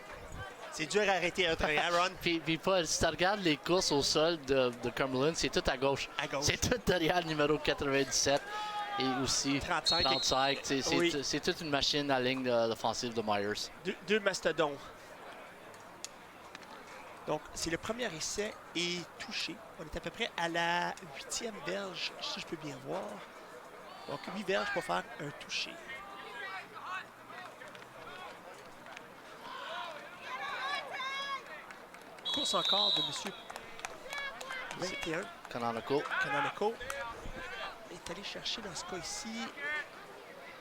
C'est dur à arrêter Aaron. Puis Paul, si tu regardes les courses au sol de Cumberland, c'est tout à gauche. À gauche. C'est tout derrière le numéro 97 et aussi 35. C'est toute une machine à ligne offensive de Myers. Deux mastodons. Donc, c'est le premier essai et touché. On est à peu près à la 8e verge, si je peux bien voir. Donc, 8 verges pour faire un touché. Course encore de monsieur 21. Canonical. Canonical est allé chercher dans ce cas-ci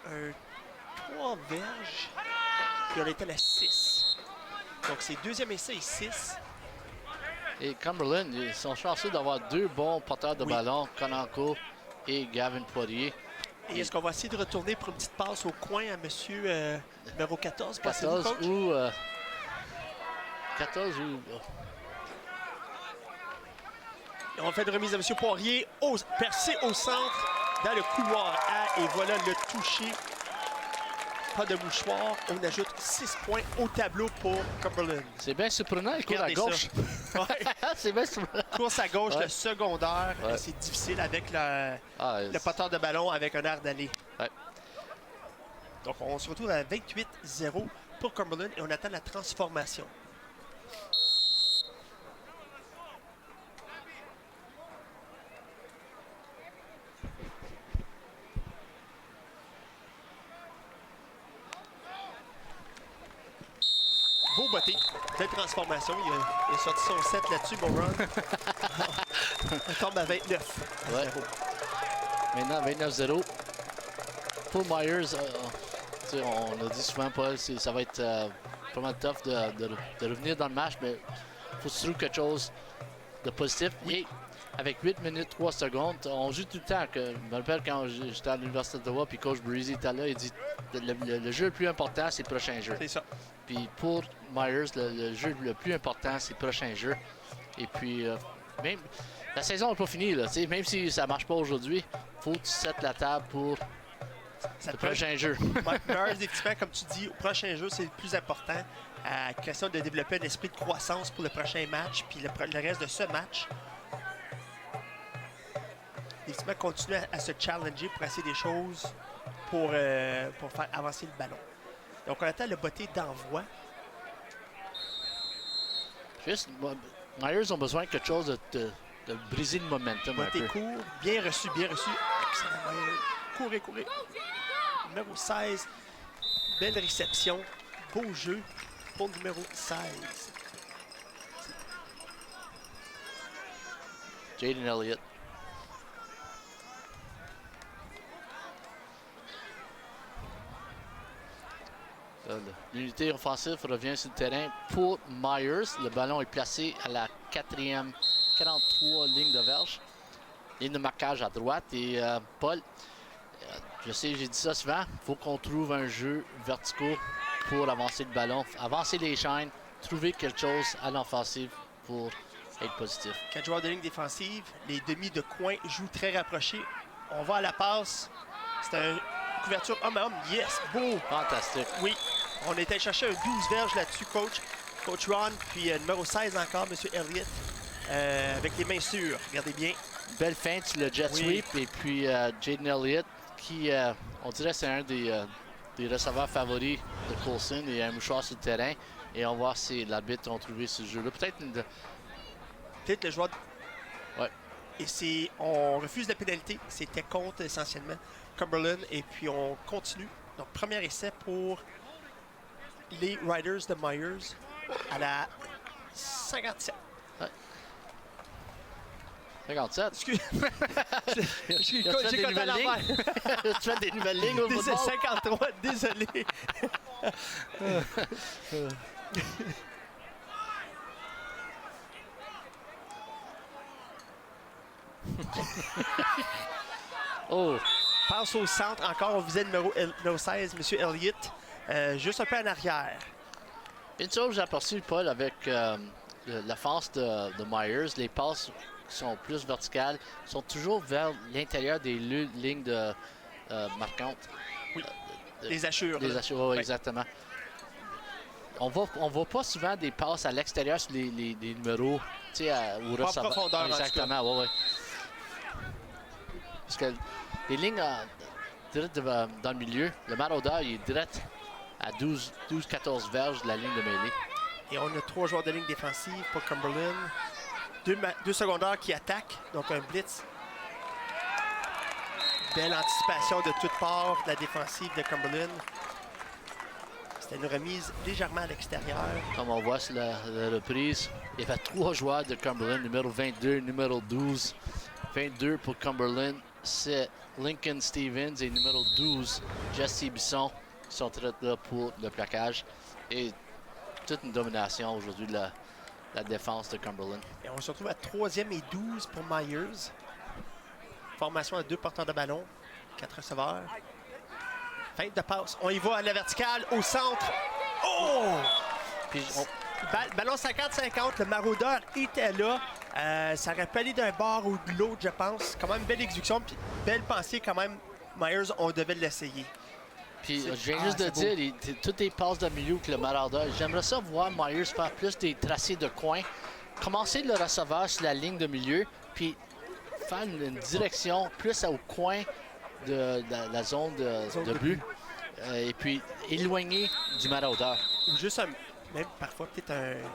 un 3 verges. Puis on est à la 6. Donc, c'est deuxième essai et 6. Et Cumberland, ils sont chanceux d'avoir deux bons porteurs de ballon, Canonical et Gavin Poirier. Et est-ce qu'on va essayer de retourner pour une petite passe au coin à monsieur numéro 14? 14 ou... 14 ou... Et on fait une remise à monsieur Poirier, percé au centre, dans le couloir A. Et voilà le toucher. Pas de mouchoir. On ajoute 6 points au tableau pour Cumberland. C'est bien surprenant, il court à gauche. C'est bien surprenant. Course à gauche, le secondaire. C'est difficile avec le porteur de ballon avec un air d'aller. Donc, on se retrouve à 28-0 pour Cumberland et on attend la transformation. Beau botté, belle transformation. Il a sorti son 7 là-dessus, mon run. On tombe à 29. Ouais. Maintenant, 29-0. Pour Myers, on a dit souvent, Paul, ça va être vraiment tough de revenir dans le match, mais il faut se trouver quelque chose de positif. Et avec 8 minutes 3 secondes, on joue tout le temps. Je me rappelle quand j'étais à l'Université d'Ottawa, puis coach Breezy était là, il dit le jeu le plus important, c'est le prochain jeu. C'est ça. Puis pour Myers, le jeu le plus important, c'est le prochain jeu. Et puis, même la saison n'est pas finie. Là, même si ça ne marche pas aujourd'hui, il faut que tu settes la table pour le prochain jeu. Myers, effectivement, comme tu dis, au prochain jeu, c'est le plus important. Question de développer un esprit de croissance pour le prochain match, puis le reste de ce match. Effectivement, continuer à se challenger pour essayer des choses pour faire avancer le ballon. Donc, on attend le botté d'envoi. Juste, Myers ont besoin de quelque chose de briser le momentum. Botté court, bien reçu, bien reçu. Excellent, Myers. Courez. Numéro 16. Belle réception. Beau jeu pour le numéro 16. Jaden Elliott. L'unité offensive revient sur le terrain pour Myers. Le ballon est placé à la 4e, 43 ligne de verge. Ligne de marquage à droite. Et Paul, je sais, j'ai dit ça souvent, il faut qu'on trouve un jeu vertical pour avancer le ballon, avancer les chaînes, trouver quelque chose à l'offensive pour être positif. 4 joueurs de ligne défensive, les demi de coin jouent très rapprochés. On va à la passe. C'est une couverture homme à homme. Yes, beau. Fantastique. Oui, on était chercher un 12 verges là-dessus, coach. Coach Ron, puis numéro 16 encore, M. Elliott, avec les mains sûres. Regardez bien. Belle feinte sur le jet sweep. Et puis Jaden Elliott, qui, on dirait, c'est un des receveurs favoris de Coulson. Il y a un mouchoir sur le terrain. Et on va voir si l'arbitre a trouvé ce jeu-là. Peut-être le joueur. Ouais. Et on refuse la pénalité. C'était contre essentiellement Cumberland. Et puis on continue. Donc, premier essai pour les Riders de Myers à la 57. Ouais. 57. Excuse-moi. J'ai compté à l'envers. Tu fais des nouvelles lignes au football? 53, désolé. Oh! Passe au centre, encore, on visait le numéro 16, M. Elliott, juste un peu en arrière. Une chose que j'ai aperçue, Paul, avec la force de Myers, les passes qui sont plus verticales sont toujours vers l'intérieur des lignes de marquantes. Oui, les hachures. Les hachures, oui, exactement. on voit pas souvent des passes à l'extérieur sur les numéros, tu sais, au Pas en receveur. profondeur, Exactement, ouais. Parce que les lignes direct dans le milieu, le maraudeur, il est direct à 12-14 verges de la ligne de mêlée. Et on a 3 joueurs de ligne défensive pour Cumberland. 2 secondaires qui attaquent, donc un blitz. Belle anticipation de toutes parts de la défensive de Cumberland. C'était une remise légèrement à l'extérieur. Comme on voit sur la reprise, il y avait 3 joueurs de Cumberland, numéro 22, numéro 12. 22 pour Cumberland, c'est Lincoln Stevens et numéro 12, Jesse Bisson, qui sont très là pour le plaquage. Et toute une domination aujourd'hui de la défense de Cumberland. Et on se retrouve à 3e et 12 pour Myers. Formation à 2 porteurs de ballon, 4 receveurs. Feinte de passe. On y va à la verticale, au centre. Oh! Puis Ballon 50-50, le maraudeur était là. Ça aurait pu aller d'un bord ou de l'autre, je pense. Quand même, belle exécution, puis belle pensée quand même. Myers, on devait l'essayer. Puis je viens juste de dire, toutes les passes de milieu que le maraudeur. J'aimerais ça voir Myers faire plus des tracés de coin. Commencer le receveur sur la ligne de milieu, puis faire une direction plus au coin de la zone de but. Et puis éloigner du maraudeur. Ou juste même parfois, peut-être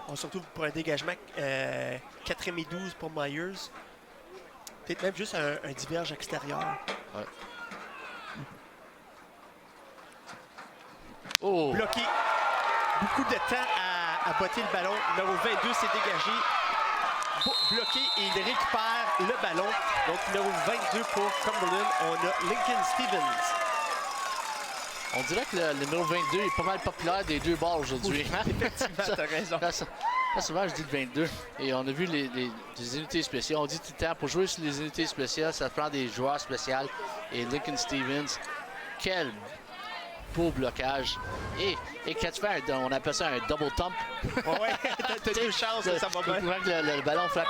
on se retrouve pour un dégagement 4e et 12 pour Myers. Peut-être même juste un diverge extérieur. Ouais. Oh! Bloqué. Beaucoup de temps à botter le ballon. Numéro 22 s'est dégagé. Bloqué et il récupère le ballon. Donc, numéro 22 pour Cumberland. On a Lincoln Stevens. On dirait que le numéro 22 est pas mal populaire des deux bords aujourd'hui. Oui, effectivement, t'as raison. Là, souvent, je dis le 22. Et on a vu les unités spéciales. On dit tout le temps, pour jouer sur les unités spéciales, ça prend des joueurs spéciaux. Et Lincoln Stevens, quel beau blocage. Et quand tu fais on appelle ça un double thump. Oui, t'as 2 chances, ça va bien. Quand le ballon frappe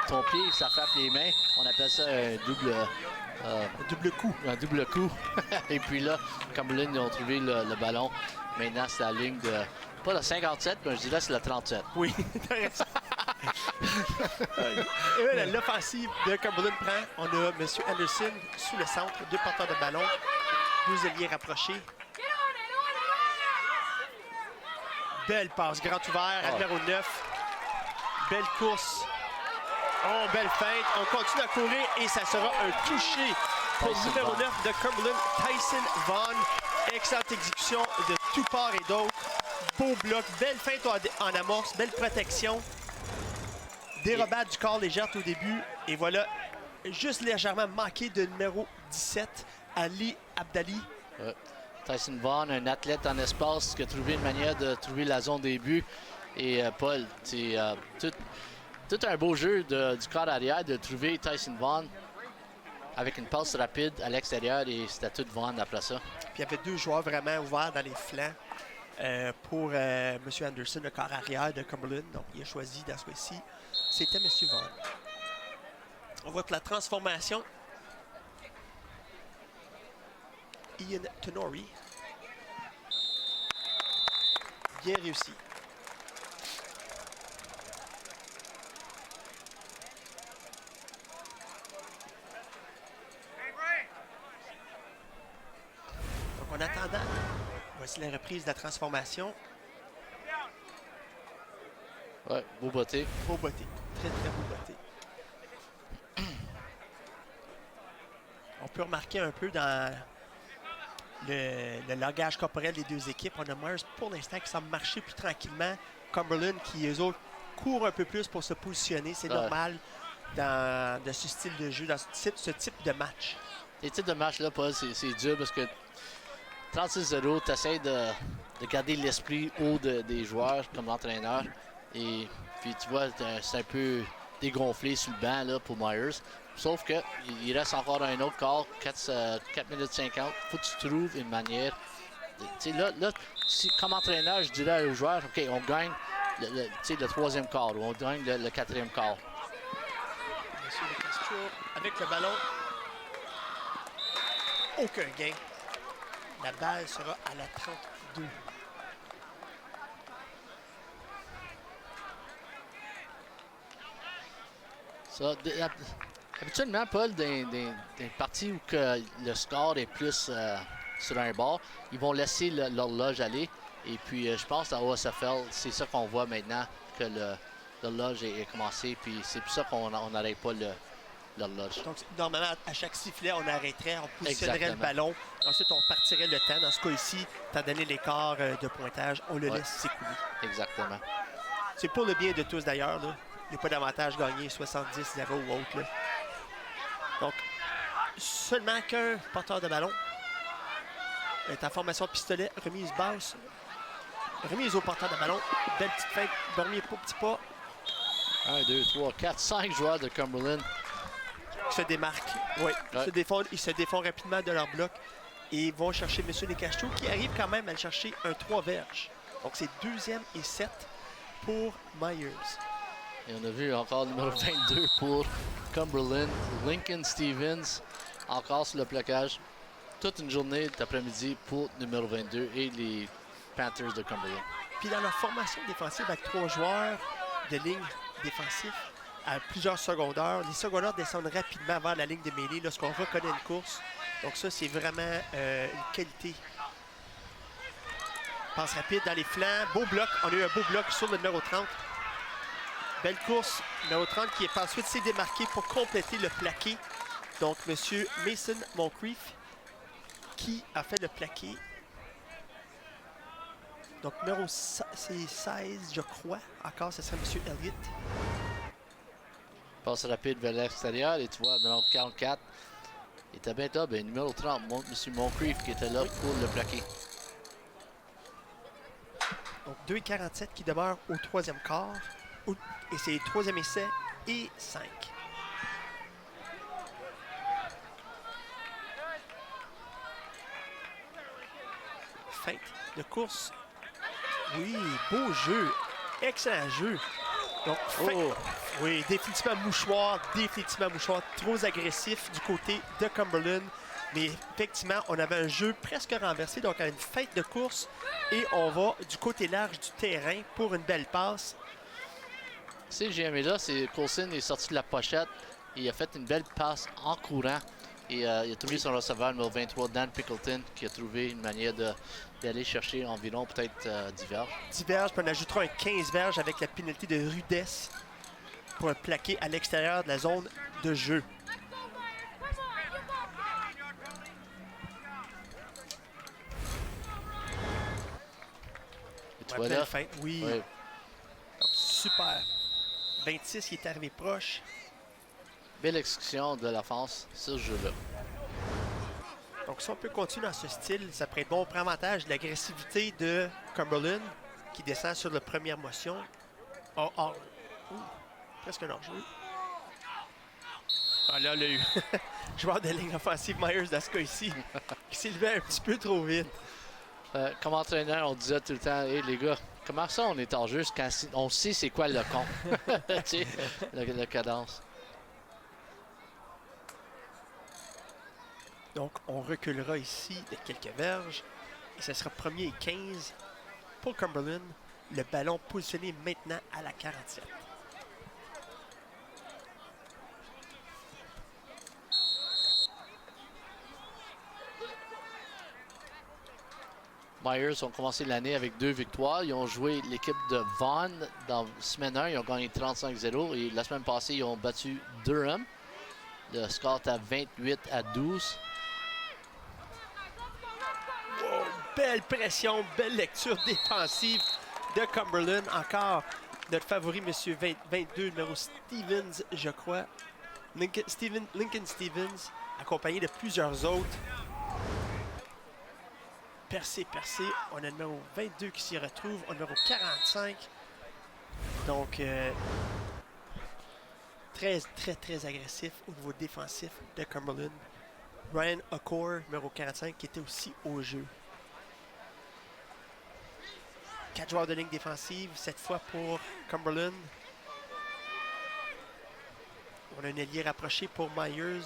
ton pied, ça frappe les mains, on appelle ça un double coup. Un double coup. Et puis là, Cumberland, ils ont trouvé le ballon. Maintenant, c'est la ligne de... Pas le 57, mais je dirais c'est le 37. Oui, t'as raison. Et là, l'offensive de Cumberland prend. On a M. Anderson sous le centre, 2 porteurs de ballon, 2 ailiers rapprochés. Belle passe, grand ouvert, à numéro 9. Belle course. Oh, belle feinte. On continue à courir et ça sera un touché pour le numéro 9 de Cumberland, Tyson Vaughn. Excellente exécution de tout part et d'autre. Beau bloc, belle feinte en amorce, belle protection. Dérobade du corps légère au début. Et voilà, juste légèrement manqué de numéro 17, Ali Abdali. Tyson Vaughn, un athlète en espace qui a trouvé une manière de trouver la zone des buts. Et Paul, c'est tout un beau jeu du corps arrière de trouver Tyson Vaughn avec une passe rapide à l'extérieur et c'était tout Vaughn après ça. Puis il y avait 2 joueurs vraiment ouverts dans les flancs pour M. Anderson, le corps arrière de Cumberland. Donc il a choisi dans ce cas-ci, c'était M. Vaughn. On voit que la transformation. Ian Tenori. Bien réussi. Donc en attendant, voici la reprise de la transformation. Ouais, beau botté. Beau botté. Très, très beau botté. On peut remarquer un peu dans le langage corporel des 2 équipes. On a Myers pour l'instant qui semble marcher plus tranquillement. Cumberland qui, eux autres, courent un peu plus pour se positionner. C'est normal dans ce style de jeu, dans ce type de match. Les types de matchs-là, Paul, c'est dur parce que 36-0, tu essaies de garder l'esprit haut des joueurs comme l'entraîneur. Et puis tu vois, c'est un peu dégonflé sur le banc là, pour Myers. Sauf qu'il reste encore un autre quart, 4 minutes 50. Faut que tu trouves une manière. Là, comme entraîneur, je dirais aux joueurs, OK, on gagne le 3e quart ou on gagne le 4e quart. Monsieur De Castro avec le ballon. Aucun gain. La balle sera à la 32. Ça, habituellement, Paul, dans des parties où que le score est plus sur un bord, ils vont laisser l'horloge aller. Et puis, je pense à OSFL, c'est ça qu'on voit maintenant, que l'horloge est commencé. Puis, c'est pour ça qu'on n'arrête pas l'horloge. Donc, normalement, à chaque sifflet, on arrêterait, on positionnerait Exactement. le ballon. Ensuite, on partirait le temps. Dans ce cas ici, étant donné l'écart de pointage, on le laisse s'écouler. Exactement. C'est pour le bien de tous d'ailleurs. Il n'y a pas d'avantage gagné 70-0 ou autre. Là. Donc, seulement qu'un porteur de ballon est en formation pistolet, remise basse, remise au porteur de ballon. Belle petite feinte, premier petit pas. 1, 2, 3, 4, 5 joueurs de Cumberland. Ils se démarquent. Oui, ils se défont rapidement de leur bloc et vont chercher M. Descastro qui arrive quand même à aller chercher un 3 verges. Donc, c'est 2e et 7 pour Myers. Et on a vu encore le numéro 22 pour Cumberland. Lincoln Stevens, encore sur le plaquage. Toute une journée d'après-midi pour numéro 22 et les Panthers de Cumberland. Puis dans leur formation défensive avec 3 joueurs de ligne défensif à plusieurs secondaires, les secondaires descendent rapidement vers la ligne de mêlée lorsqu'on reconnaît une course. Donc ça, c'est vraiment une qualité. Passe rapide dans les flancs. Beau bloc. On a eu un beau bloc sur le numéro 30. Belle course. Numéro 30 qui est ensuite s'est démarqué pour compléter le plaqué. Donc, M. Mason Moncrief qui a fait le plaqué. Donc, numéro 16, je crois. Encore, ce serait M. Elliott. Passe rapide vers l'extérieur et tu vois, numéro 44. Il était bien top. Et numéro 30, M. Moncrief qui était là pour le plaquer. Donc 2,47 qui demeure au 3e quart. Et c'est 3e essai et 5. Feinte de course. Oui, beau jeu. Excellent jeu. Donc, oui, définitivement mouchoir. Trop agressif du côté de Cumberland. Mais effectivement, on avait un jeu presque renversé. Donc, on a une feinte de course. Et on va du côté large du terrain pour une belle passe. Si j'ai aimé là, c'est Coulson est sorti de la pochette. Et il a fait une belle passe en courant. Et il a trouvé son receveur, numéro 23, Dan Pickleton, qui a trouvé une manière d'aller chercher environ peut-être 10 verges. 10 verges, puis on ajoutera un 15 verges avec la pénalité de rudesse pour un plaqué à l'extérieur de la zone de jeu. Et tu vois là, feinte, oui. Ouais. Donc, super. 26 qui est arrivé proche. Belle exécution de l'offense sur ce jeu-là. Donc, si on peut continuer dans ce style, ça pourrait être bon. On prend avantage de l'agressivité de Cumberland qui descend sur la première motion. Presque un hors-jeu. Ah là, le joueur de ligne offensive Myers dans ce cas ici, qui s'est levé un petit peu trop vite. Comme entraîneur, on disait tout le temps, hey, les gars, comment ça on est en jeu quand on sait c'est quoi le con? Tu sais, le cadence. Donc, on reculera ici de quelques verges. Et ce sera 1er et 15 pour Cumberland. Le ballon positionné maintenant à la 47. Myers ont commencé l'année avec 2 victoires. Ils ont joué l'équipe de Vaughan dans semaine 1. Ils ont gagné 35-0. Et la semaine passée, ils ont battu Durham. Le score est à 28-12. Wow, belle pression, belle lecture défensive de Cumberland. Encore notre favori, monsieur 22, numéro Stevens, je crois. Lincoln Stevens, accompagné de plusieurs autres. Percé. On a le numéro 22 qui s'y retrouve. On a le numéro 45. Donc, très agressif au niveau défensif de Cumberland. Ryan O'Core, numéro 45, qui était aussi au jeu. 4 joueurs de ligne défensive, cette fois pour Cumberland. On a un ailier rapproché pour Myers.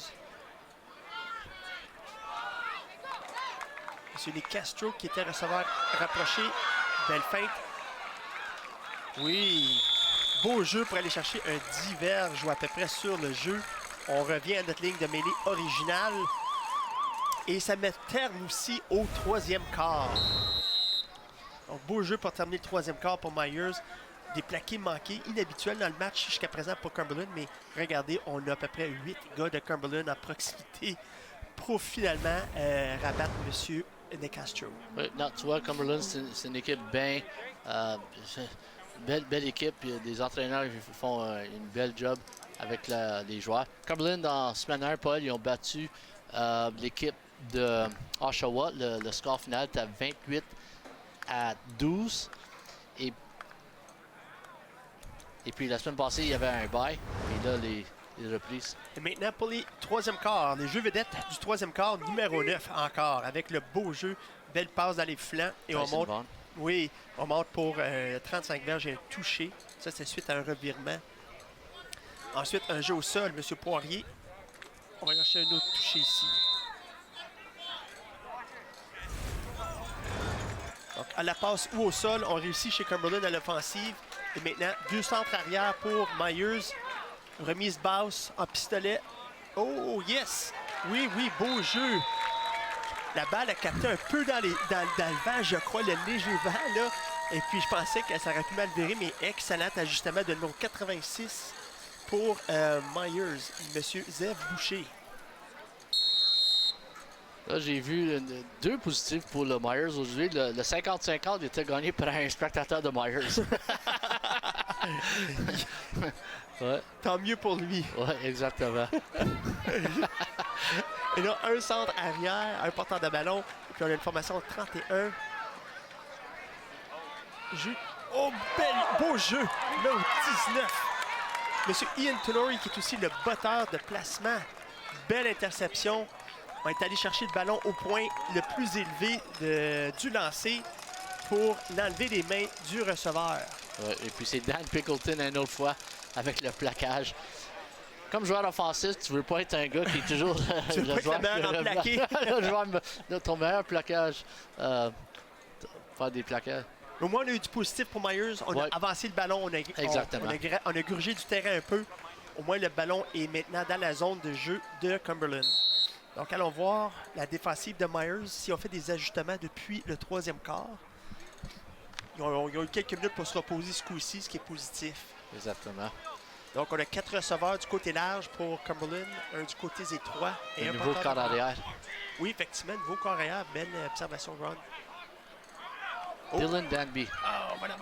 Monsieur Descastro qui était receveur rapproché. Belle feinte. Oui. Beau jeu pour aller chercher un 10 verges ou à peu près sur le jeu. On revient à notre ligne de mêlée originale. Et ça met terme aussi au troisième quart. Donc, beau jeu pour terminer le troisième quart pour Myers. Des plaqués manqués, inhabituels dans le match jusqu'à présent pour Cumberland. Mais regardez, on a à peu près 8 gars de Cumberland à proximité pour finalement rabattre M. DeCastro. Oui, non, tu vois, Cumberland, c'est une équipe bien... belle équipe. Il y a des entraîneurs qui font une belle job avec les joueurs. Cumberland, en semaine 1, Paul, ils ont battu l'équipe de Oshawa. Le score final était 28-12. Et puis la semaine passée, il y avait un bye. Et là, les reprises. Et maintenant, pour les troisième quart, les jeux vedettes du troisième quart, numéro 9 encore, avec le beau jeu, belle passe dans les flancs. Et on monte, oui, on monte pour 35 verges et un touché. Ça, c'est suite à un revirement. Ensuite, un jeu au sol, M. Poirier. On va chercher un autre touché ici. Donc, à la passe ou au sol, on réussit chez Cumberland à l'offensive. Et maintenant, 2 centres arrière pour Myers. Remise basse en pistolet. Oh, yes! Oui, beau jeu. La balle a capté un peu dans le vent, je crois, le léger vent, là. Et puis, je pensais que ça aurait pu mal virer, mais excellent ajustement de numéro 86 pour Myers, M. Zev Boucher. Là, j'ai vu 2 positifs pour le Myers aujourd'hui. Le 50-50 était gagné par un spectateur de Myers. Ouais. Tant mieux pour lui. Oui, exactement. Et là, un centre arrière, un porteur de ballon. Puis on a une formation 31. Oh, beau jeu! Là, au 19. Monsieur Ian Tonori, qui est aussi le botteur de placement. Belle interception. On est allé chercher le ballon au point le plus élevé du lancer pour l'enlever des mains du receveur. Ouais, et puis c'est Dan Pickleton une autre fois avec le plaquage. Comme joueur offensif, tu veux pas être un gars qui est toujours tu veux le joueur plaqué. le joueur de ton meilleur plaquage. Faire des plaquages. Au moins, on a eu du positif pour Myers. On a avancé le ballon. On a gurgé du terrain un peu. Au moins, le ballon est maintenant dans la zone de jeu de Cumberland. Donc, allons voir la défensive de Myers si on fait des ajustements depuis le troisième quart. Ils ont eu quelques minutes pour se reposer ce coup-ci, ce qui est positif. Exactement. Donc, on a 4 receveurs du côté large pour Cumberland, un du côté étroit. Et un nouveau corps arrière. Oui, effectivement, nouveau corps arrière. Belle observation, Ron. Oh. Dylan Danby. Oh, voilà.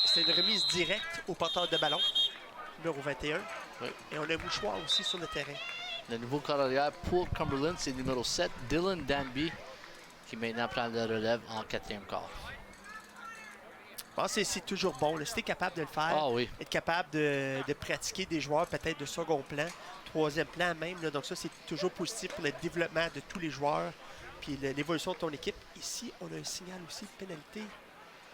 C'est une remise directe au porteur de ballon, numéro 21. Oui. Et on a un mouchoir aussi sur le terrain. Le nouveau corps arrière pour Cumberland, c'est le numéro 7, Dylan Danby, qui maintenant prend la relève en 4e quart. Je pense que c'est toujours bon. Si tu es capable de le faire, être capable de pratiquer des joueurs peut-être de second plan, troisième plan même. Là, donc ça, c'est toujours positif pour le développement de tous les joueurs puis l'évolution de ton équipe. Ici, on a un signal aussi de pénalité.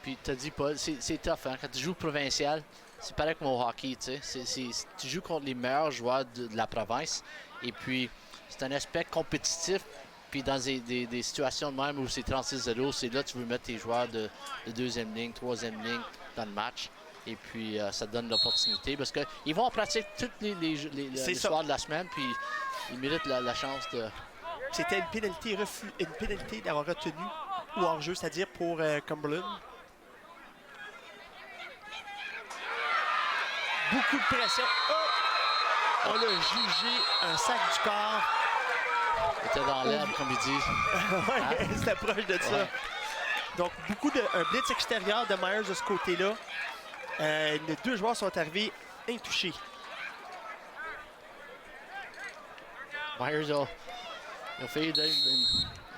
Puis tu as dit, Paul, c'est tough. Hein? Quand tu joues provincial, c'est pareil comme au hockey. Tu joues contre les meilleurs joueurs de la province. Et puis, c'est un aspect compétitif. Puis dans des situations de même où c'est 36-0, c'est là que tu veux mettre tes joueurs de deuxième ligne, troisième ligne dans le match. Et puis ça te donne l'opportunité parce qu'ils vont en pratique tous les soirs de la semaine. Puis ils méritent la chance de... C'était une pénalité d'avoir retenu ou hors-jeu, c'est-à-dire pour Cumberland. Beaucoup de pression. Oh! On a jugé un sac du corps. C'était dans l'herbe, comme ils disent. Oui, c'était proche de ça. Donc, un blitz extérieur de Myers de ce côté-là. Les 2 joueurs sont arrivés intouchés. Myers a fait une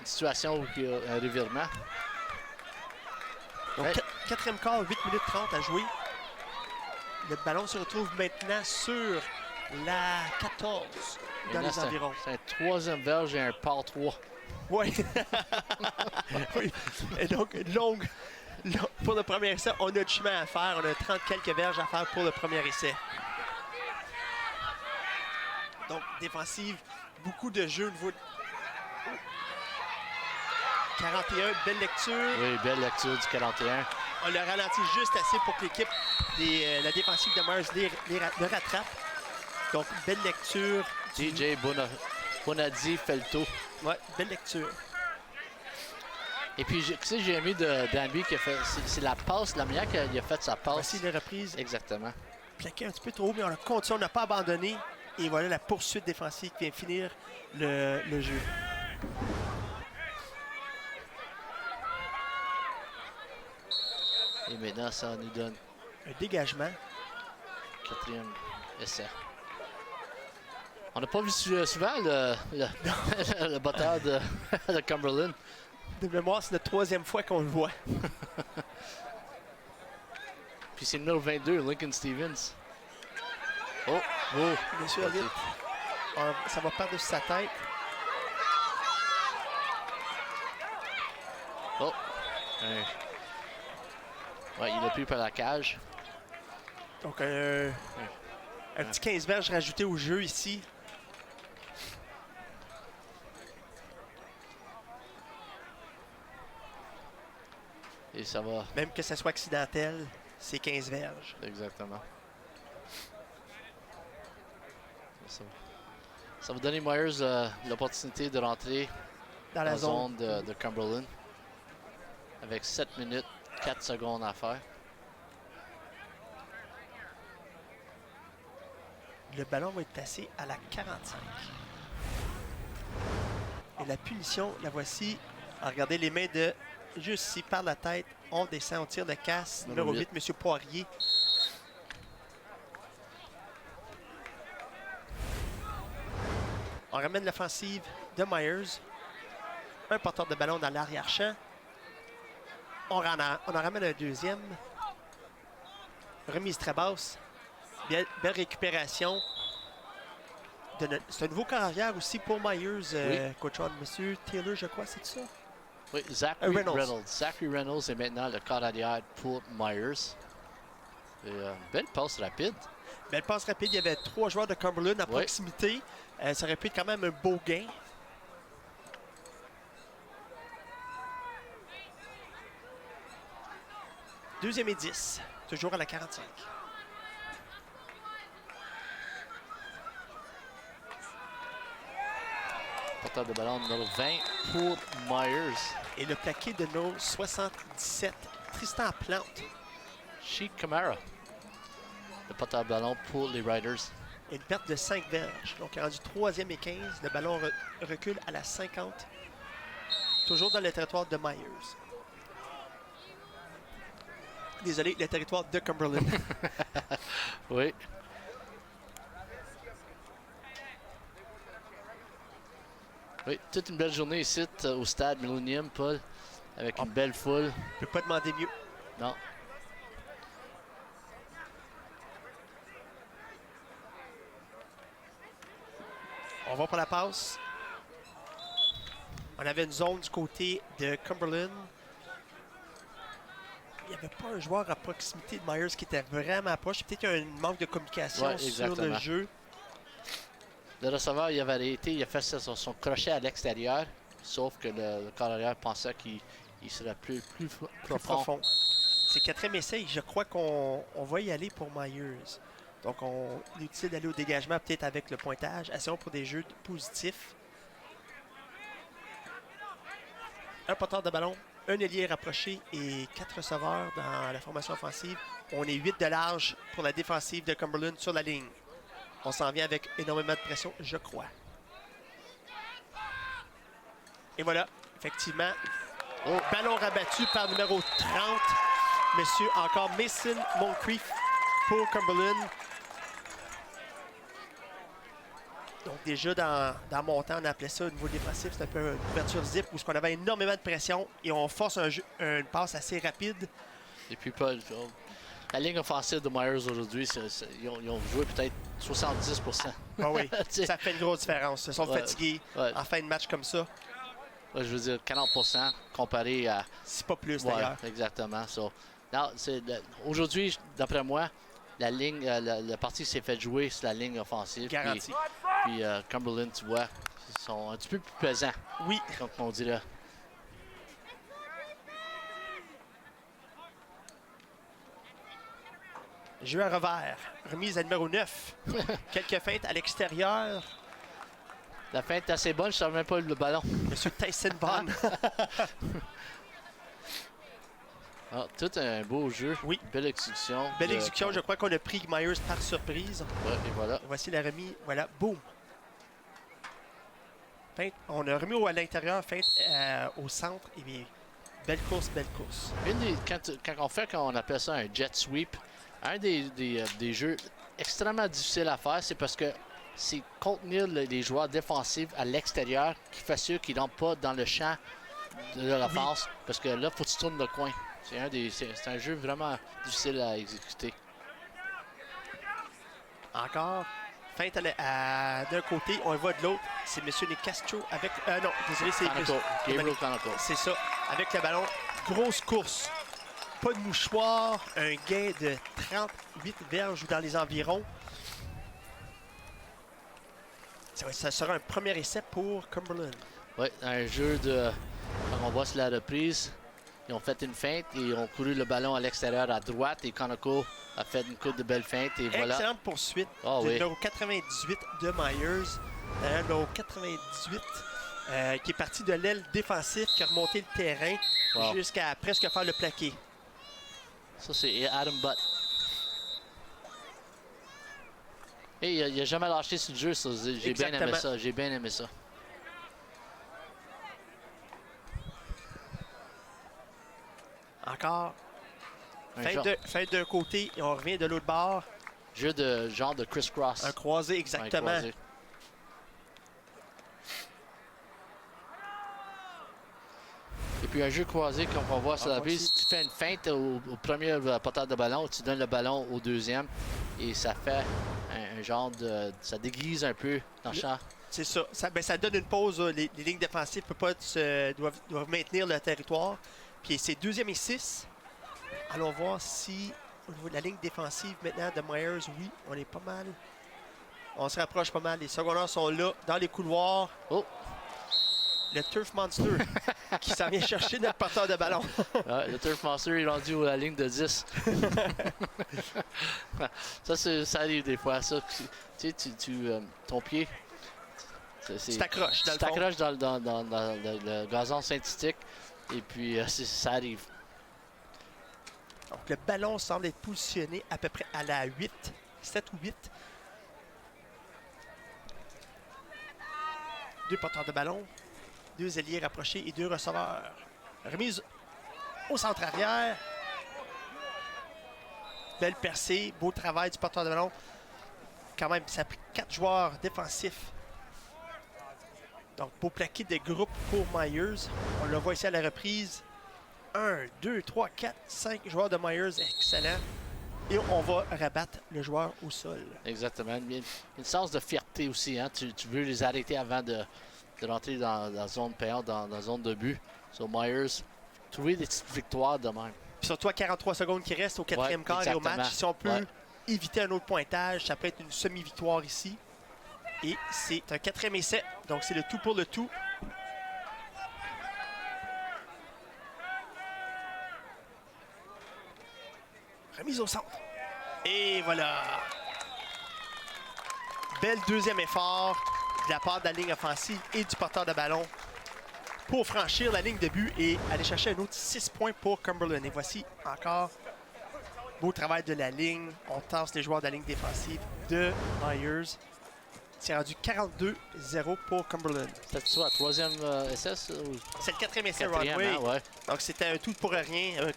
situation où il y a un revirement. Donc, 4e quart, 8 minutes 30 à jouer. Le ballon se retrouve maintenant sur la 14 dans les environs. C'est un 3e verge et un par 3. Oui. Oui. Et donc, longue. Pour le premier essai, on a du chemin à faire. On a 30 quelques verges à faire pour le premier essai. Donc, défensive, beaucoup de jeux au niveau de... 41, belle lecture. Oui, belle lecture du 41. On le ralentit juste assez pour que l'équipe, la défensive de Myers le rattrape. Donc, belle lecture. DJ Bonadi fait le tour. Ouais, belle lecture. Et puis, tu sais, j'ai aimé de Danby qui a fait. C'est la passe, la manière qu'il a fait sa passe. Voici les reprises. Exactement. Plaqué un petit peu trop haut, mais on a continué, on n'a pas abandonné. Et voilà la poursuite défensive qui vient finir le jeu. Et maintenant, ça nous donne Un dégagement. 4e essai. On n'a pas vu souvent le batteur de Cumberland. De mémoire, c'est la 3e fois qu'on le voit. Puis c'est le numéro 22, Lincoln Stevens. Oh! Monsieur Elliott, ça va par-dessus sa tête. Oh! Ouais, il a pris par la cage. Donc, un petit 15 verges rajouté au jeu ici. Et ça va. Même que ça soit accidentel, c'est 15 verges. Exactement. Ça va donner Myers l'opportunité de rentrer Dans la zone. de Cumberland. Avec 7 minutes, 4 secondes à faire. Le ballon va être placé à la 45. Et la punition, la voici. Regardez les mains de juste ici, par la tête. On descend, on tire de casse. Numéro 8, M. Poirier. On ramène l'offensive de Myers. Un porteur de ballon dans l'arrière-champ. On en ramène un deuxième. Remise très basse. Belle récupération. C'est un nouveau carrière aussi pour Myers, coach on. Monsieur Taylor, je crois, c'est ça? Oui, Zachary Reynolds. Zachary Reynolds est maintenant le carrière pour Myers. Et, belle passe rapide. Belle passe rapide. Il y avait 3 joueurs de Cumberland à proximité. Ça aurait pu être quand même un beau gain. Deuxième et 10. Toujours à la 45. Porteur de ballon numéro 20 pour Myers. Et le plaqué de nos 77, Tristan Plante. Sheik Camara. Le porteur de ballon pour les Riders. Et une perte de 5 verges. Donc, rendu 3e et 15. Le ballon recule à la 50. Toujours dans le territoire de Myers. Désolé, le territoire de Cumberland. Oui. Oui, toute une belle journée ici au stade Millennium, Paul, avec une belle foule. Je ne peux pas demander mieux. Non. On va pour la passe. On avait une zone du côté de Cumberland. Il n'y avait pas un joueur à proximité de Myers qui était vraiment proche. Peut-être qu'il y a un manque de communication sur le jeu. Le receveur, il avait arrêté, il a fait son crochet à l'extérieur, sauf que le carrière pensait qu'il serait plus profond. C'est 4e essai. Je crois qu'on va y aller pour Myers. Donc, on est utile d'aller au dégagement, peut-être avec le pointage. Essayons pour des jeux positifs. Un porteur de ballon, un ailier rapproché et 4 receveurs dans la formation offensive. On est 8 de large pour la défensive de Cumberland sur la ligne. On s'en vient avec énormément de pression, je crois. Et voilà, effectivement, ballon rabattu par numéro 30. Monsieur encore Mason Moncrief pour Cumberland. Donc déjà dans mon temps, on appelait ça au niveau défensif, c'était un peu une couverture zip où on avait énormément de pression et on force une passe assez rapide. Et puis Paul, la ligne offensive de Myers aujourd'hui, ils ont joué peut-être 70%. Ah oui, ça fait une grosse différence. Ils sont fatigués en fin de match comme ça. Ouais, je veux dire 40% comparé à... C'est pas plus d'ailleurs. Exactement. So, aujourd'hui, d'après moi, la ligne, la partie s'est fait jouer sur la ligne offensive. Garanti. Puis Cumberland, tu vois, ils sont un petit peu plus pesants. Oui. Comme on dit là. Jeu à revers. Remise à numéro 9. Quelques feintes à l'extérieur. La feinte est assez bonne, je ne savais même pas le ballon. Monsieur Tyson Bond. Ah, tout un beau jeu. Oui. Belle exécution. Belle exécution. Je crois qu'on a pris Myers par surprise. Ouais, et voilà. Voici la remise. Voilà, boum. Feinte. On a remis à l'intérieur, feinte au centre. Et bien, belle course, belle course. Quand on appelle ça un jet sweep, un des jeux extrêmement difficiles à faire, c'est parce que c'est contenir les joueurs défensifs à l'extérieur qui fait sûr qu'ils n'entrent pas dans le champ de leur offense. Parce que là, il faut que tu tournes le coin. C'est un jeu vraiment difficile à exécuter. Encore. Feinte d'un côté, on le voit de l'autre. C'est M. Nicastro avec... non, désolé, c'est... Gabriel Conoco. C'est ça. Avec le ballon. Grosse course. Pas de mouchoir. Un gain de 38 verges dans les environs. Ça sera un premier essai pour Cumberland. Oui, un jeu de... Quand on voit sur la reprise, ils ont fait une feinte et ils ont couru le ballon à l'extérieur à droite et Conoco a fait une coupe de belles feintes et voilà. Excellente poursuite Oh, du oui. numéro 98 de Myers. Numéro 98 qui est parti de l'aile défensive, qui a remonté le terrain jusqu'à presque faire le plaqué. Ça, c'est Adam Butt. Et il n'a jamais lâché sur le jeu, ça. J'ai bien aimé ça. J'ai bien aimé ça. Encore. Feinte d'un côté et on revient de l'autre bord. Jeu de genre de criss-cross. Un croisé, exactement. Un croisé. Et puis un jeu croisé, comme on voit sur la piste, tu fais une feinte au premier porteur de ballon, tu donnes le ballon au deuxième et ça fait un genre de... Ça déguise un peu dans le champ. C'est ça. Ça donne une pause. Les lignes défensives doivent maintenir le territoire. Puis c'est 2e et 6. Allons voir si, au niveau de la ligne défensive maintenant de Myers, oui, on est pas mal. On se rapproche pas mal. Les secondaires sont là, dans les couloirs. Oh! Le Turf Monster qui s'en vient chercher notre porteur de ballon. Ouais, le Turf Monster est rendu à la ligne de 10. Ça arrive des fois. Ça, tu sais, ton pied... Tu t'accroches dans le fond. Tu t'accroches dans le gazon synthétique et puis ça arrive. Donc le ballon semble être positionné à peu près à la 8, 7 ou 8. Deux porteurs de ballon, deux ailiers rapprochés et deux receveurs. Remise au centre arrière. Belle percée, beau travail du porteur de ballon. Quand même, ça a pris 4 joueurs défensifs. Donc, beau plaqué de groupe pour Myers. On le voit ici à la reprise. 1, 2, 3, 4, 5 joueurs de Myers. Excellent. Et on va rabattre le joueur au sol. Exactement. Il y a une sens de fierté aussi. Hein? Tu veux les arrêter avant de rentrer dans la zone payante, dans la zone de but. So Myers, trouver des petites victoires de même. Puis surtout à 43 secondes qui restent au 4e quart et au match. Si on peut éviter un autre pointage, ça peut être une semi-victoire ici. Et c'est un 4e essai. Donc c'est le tout pour le tout. Remise au centre. Et voilà. Bel deuxième effort de la part de la ligne offensive et du porteur de ballon pour franchir la ligne de but et aller chercher un autre 6 points pour Cumberland. Et voici encore beau travail de la ligne. On tasse les joueurs de la ligne défensive de Myers. C'est rendu 42-0 pour Cumberland. C'est ça, 3e essai? C'est le 4e essai, Runway. Hein, ouais. Donc c'était un tout pour rien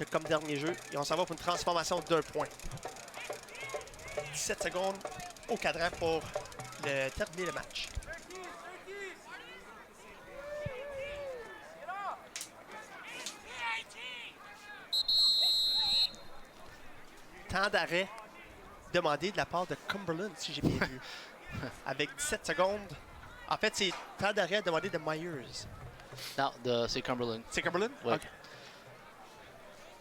comme dernier jeu. Et on s'en va pour une transformation d'1 point. 17 secondes au cadran pour terminer le match. Temps d'arrêt demandé de la part de Cumberland, si j'ai bien vu. Avec 17 secondes. En fait, c'est temps d'arrêt demandé de Myers. Non, c'est Cumberland. C'est Cumberland? Oui. OK. Tu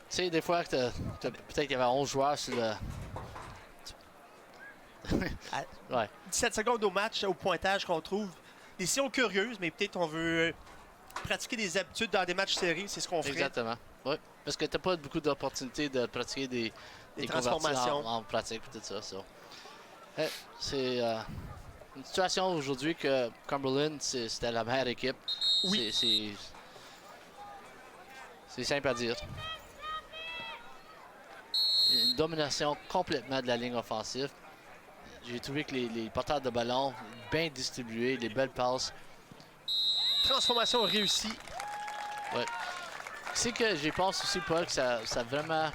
sais, des fois, peut-être qu'il y avait 11 joueurs sur le... ouais. 17 secondes au match, au pointage qu'on trouve. Décision curieuse, mais peut-être on veut pratiquer des habitudes dans des matchs séries, c'est ce qu'on ferait. Exactement. Oui. Parce que tu n'as pas beaucoup d'opportunités de pratiquer des convertis transformations. en pratique, tout ça. C'est une situation aujourd'hui que Cumberland, c'était la meilleure équipe. Oui. C'est simple à dire. Une domination complètement de la ligne offensive. J'ai trouvé que les porteurs de ballon, bien distribués, les belles passes. Transformation réussie. Ouais. C'est que je pense aussi, Paul, que ça vraiment...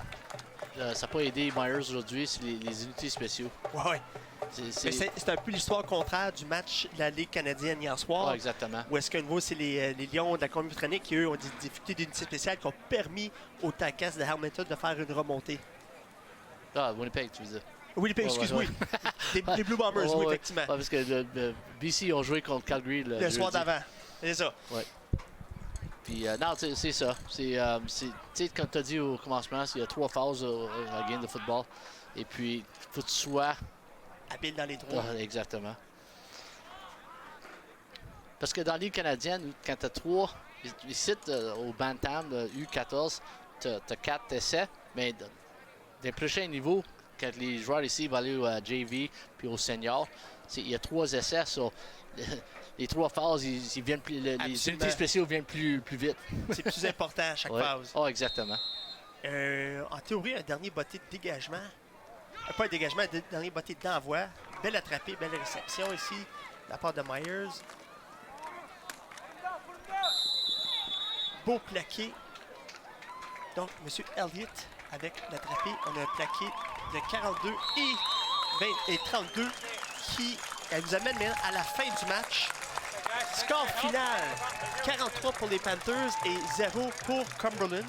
ça n'a pas aidé Myers aujourd'hui, c'est les unités spéciaux. Ouais. C'est un peu l'histoire contraire du match de la Ligue canadienne hier soir. Ouais, exactement. Où est-ce qu'à nouveau, c'est les Lions de la Colombie-Britannique qui, eux, ont des difficultés d'unités spéciales qui ont permis aux Takas de Hamilton de faire une remontée. Ah, Winnipeg, tu veux dire. Winnipeg, excuse-moi. Des Blue Bombers, oui, effectivement. Ouais, parce que le BC ont joué contre Calgary le soir d'avant. C'est ça. Ouais. Puis, non, c'est ça. Tu sais, comme tu as dit au commencement, il y a 3 phases à la game de football. Et puis, il faut que tu sois... habile dans les droits. Exactement. Parce que dans la Ligue canadienne, quand tu as 3, ici, au Bantam, U14, tu as 4 essais, mais des prochains niveaux, quand les joueurs ici vont aller au JV puis au senior, il y a 3 essais. So, les 3 phases, ils viennent plus, les unités spéciaux viennent plus vite. C'est plus important à chaque phase. Oh, exactement. En théorie, un dernier botté de dégagement. Pas un dégagement, un dernier botté d'envoi. Belle attrapée, belle réception ici de la part de Myers. Beau plaqué. Donc, M. Elliott avec l'attrapé. On a un plaqué de 42 et 32 qui nous amène maintenant à la fin du match. Score final, 43 pour les Panthers et 0 pour Cumberland.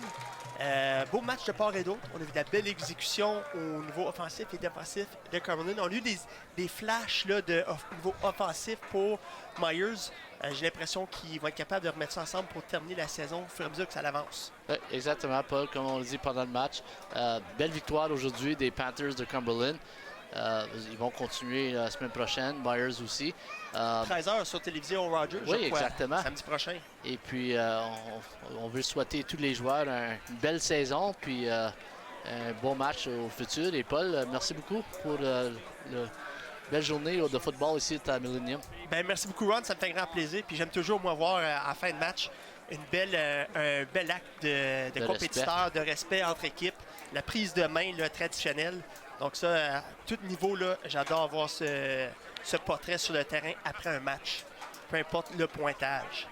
Beau match de part et d'autre. On a vu de la belle exécution au niveau offensif et défensif de Cumberland. On a eu des flashs là, au niveau offensif pour Myers. J'ai l'impression qu'ils vont être capables de remettre ça ensemble pour terminer la saison au fur et à mesure que ça avance. Oui, exactement, Paul, comme on le dit pendant le match. Belle victoire aujourd'hui des Panthers de Cumberland. Ils vont continuer la semaine prochaine, Myers aussi. 13h sur télévision Rogers, oui, je crois, exactement. samedi prochain. Et puis, on veut souhaiter à tous les joueurs une belle saison, puis un bon match au futur. Et Paul, merci beaucoup pour belle journée de football ici à Millennium. Ben, merci beaucoup, Ron. Ça me fait un grand plaisir. Puis j'aime toujours, moi, voir à la fin de match un bel acte de compétiteur, de respect entre équipes. La prise de main là, traditionnelle. Donc ça, à tout niveau, là, j'adore voir ce portrait sur le terrain après un match. Peu importe le pointage.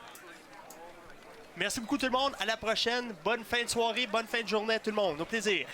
Merci beaucoup tout le monde. À la prochaine. Bonne fin de soirée, bonne fin de journée à tout le monde. Au plaisir.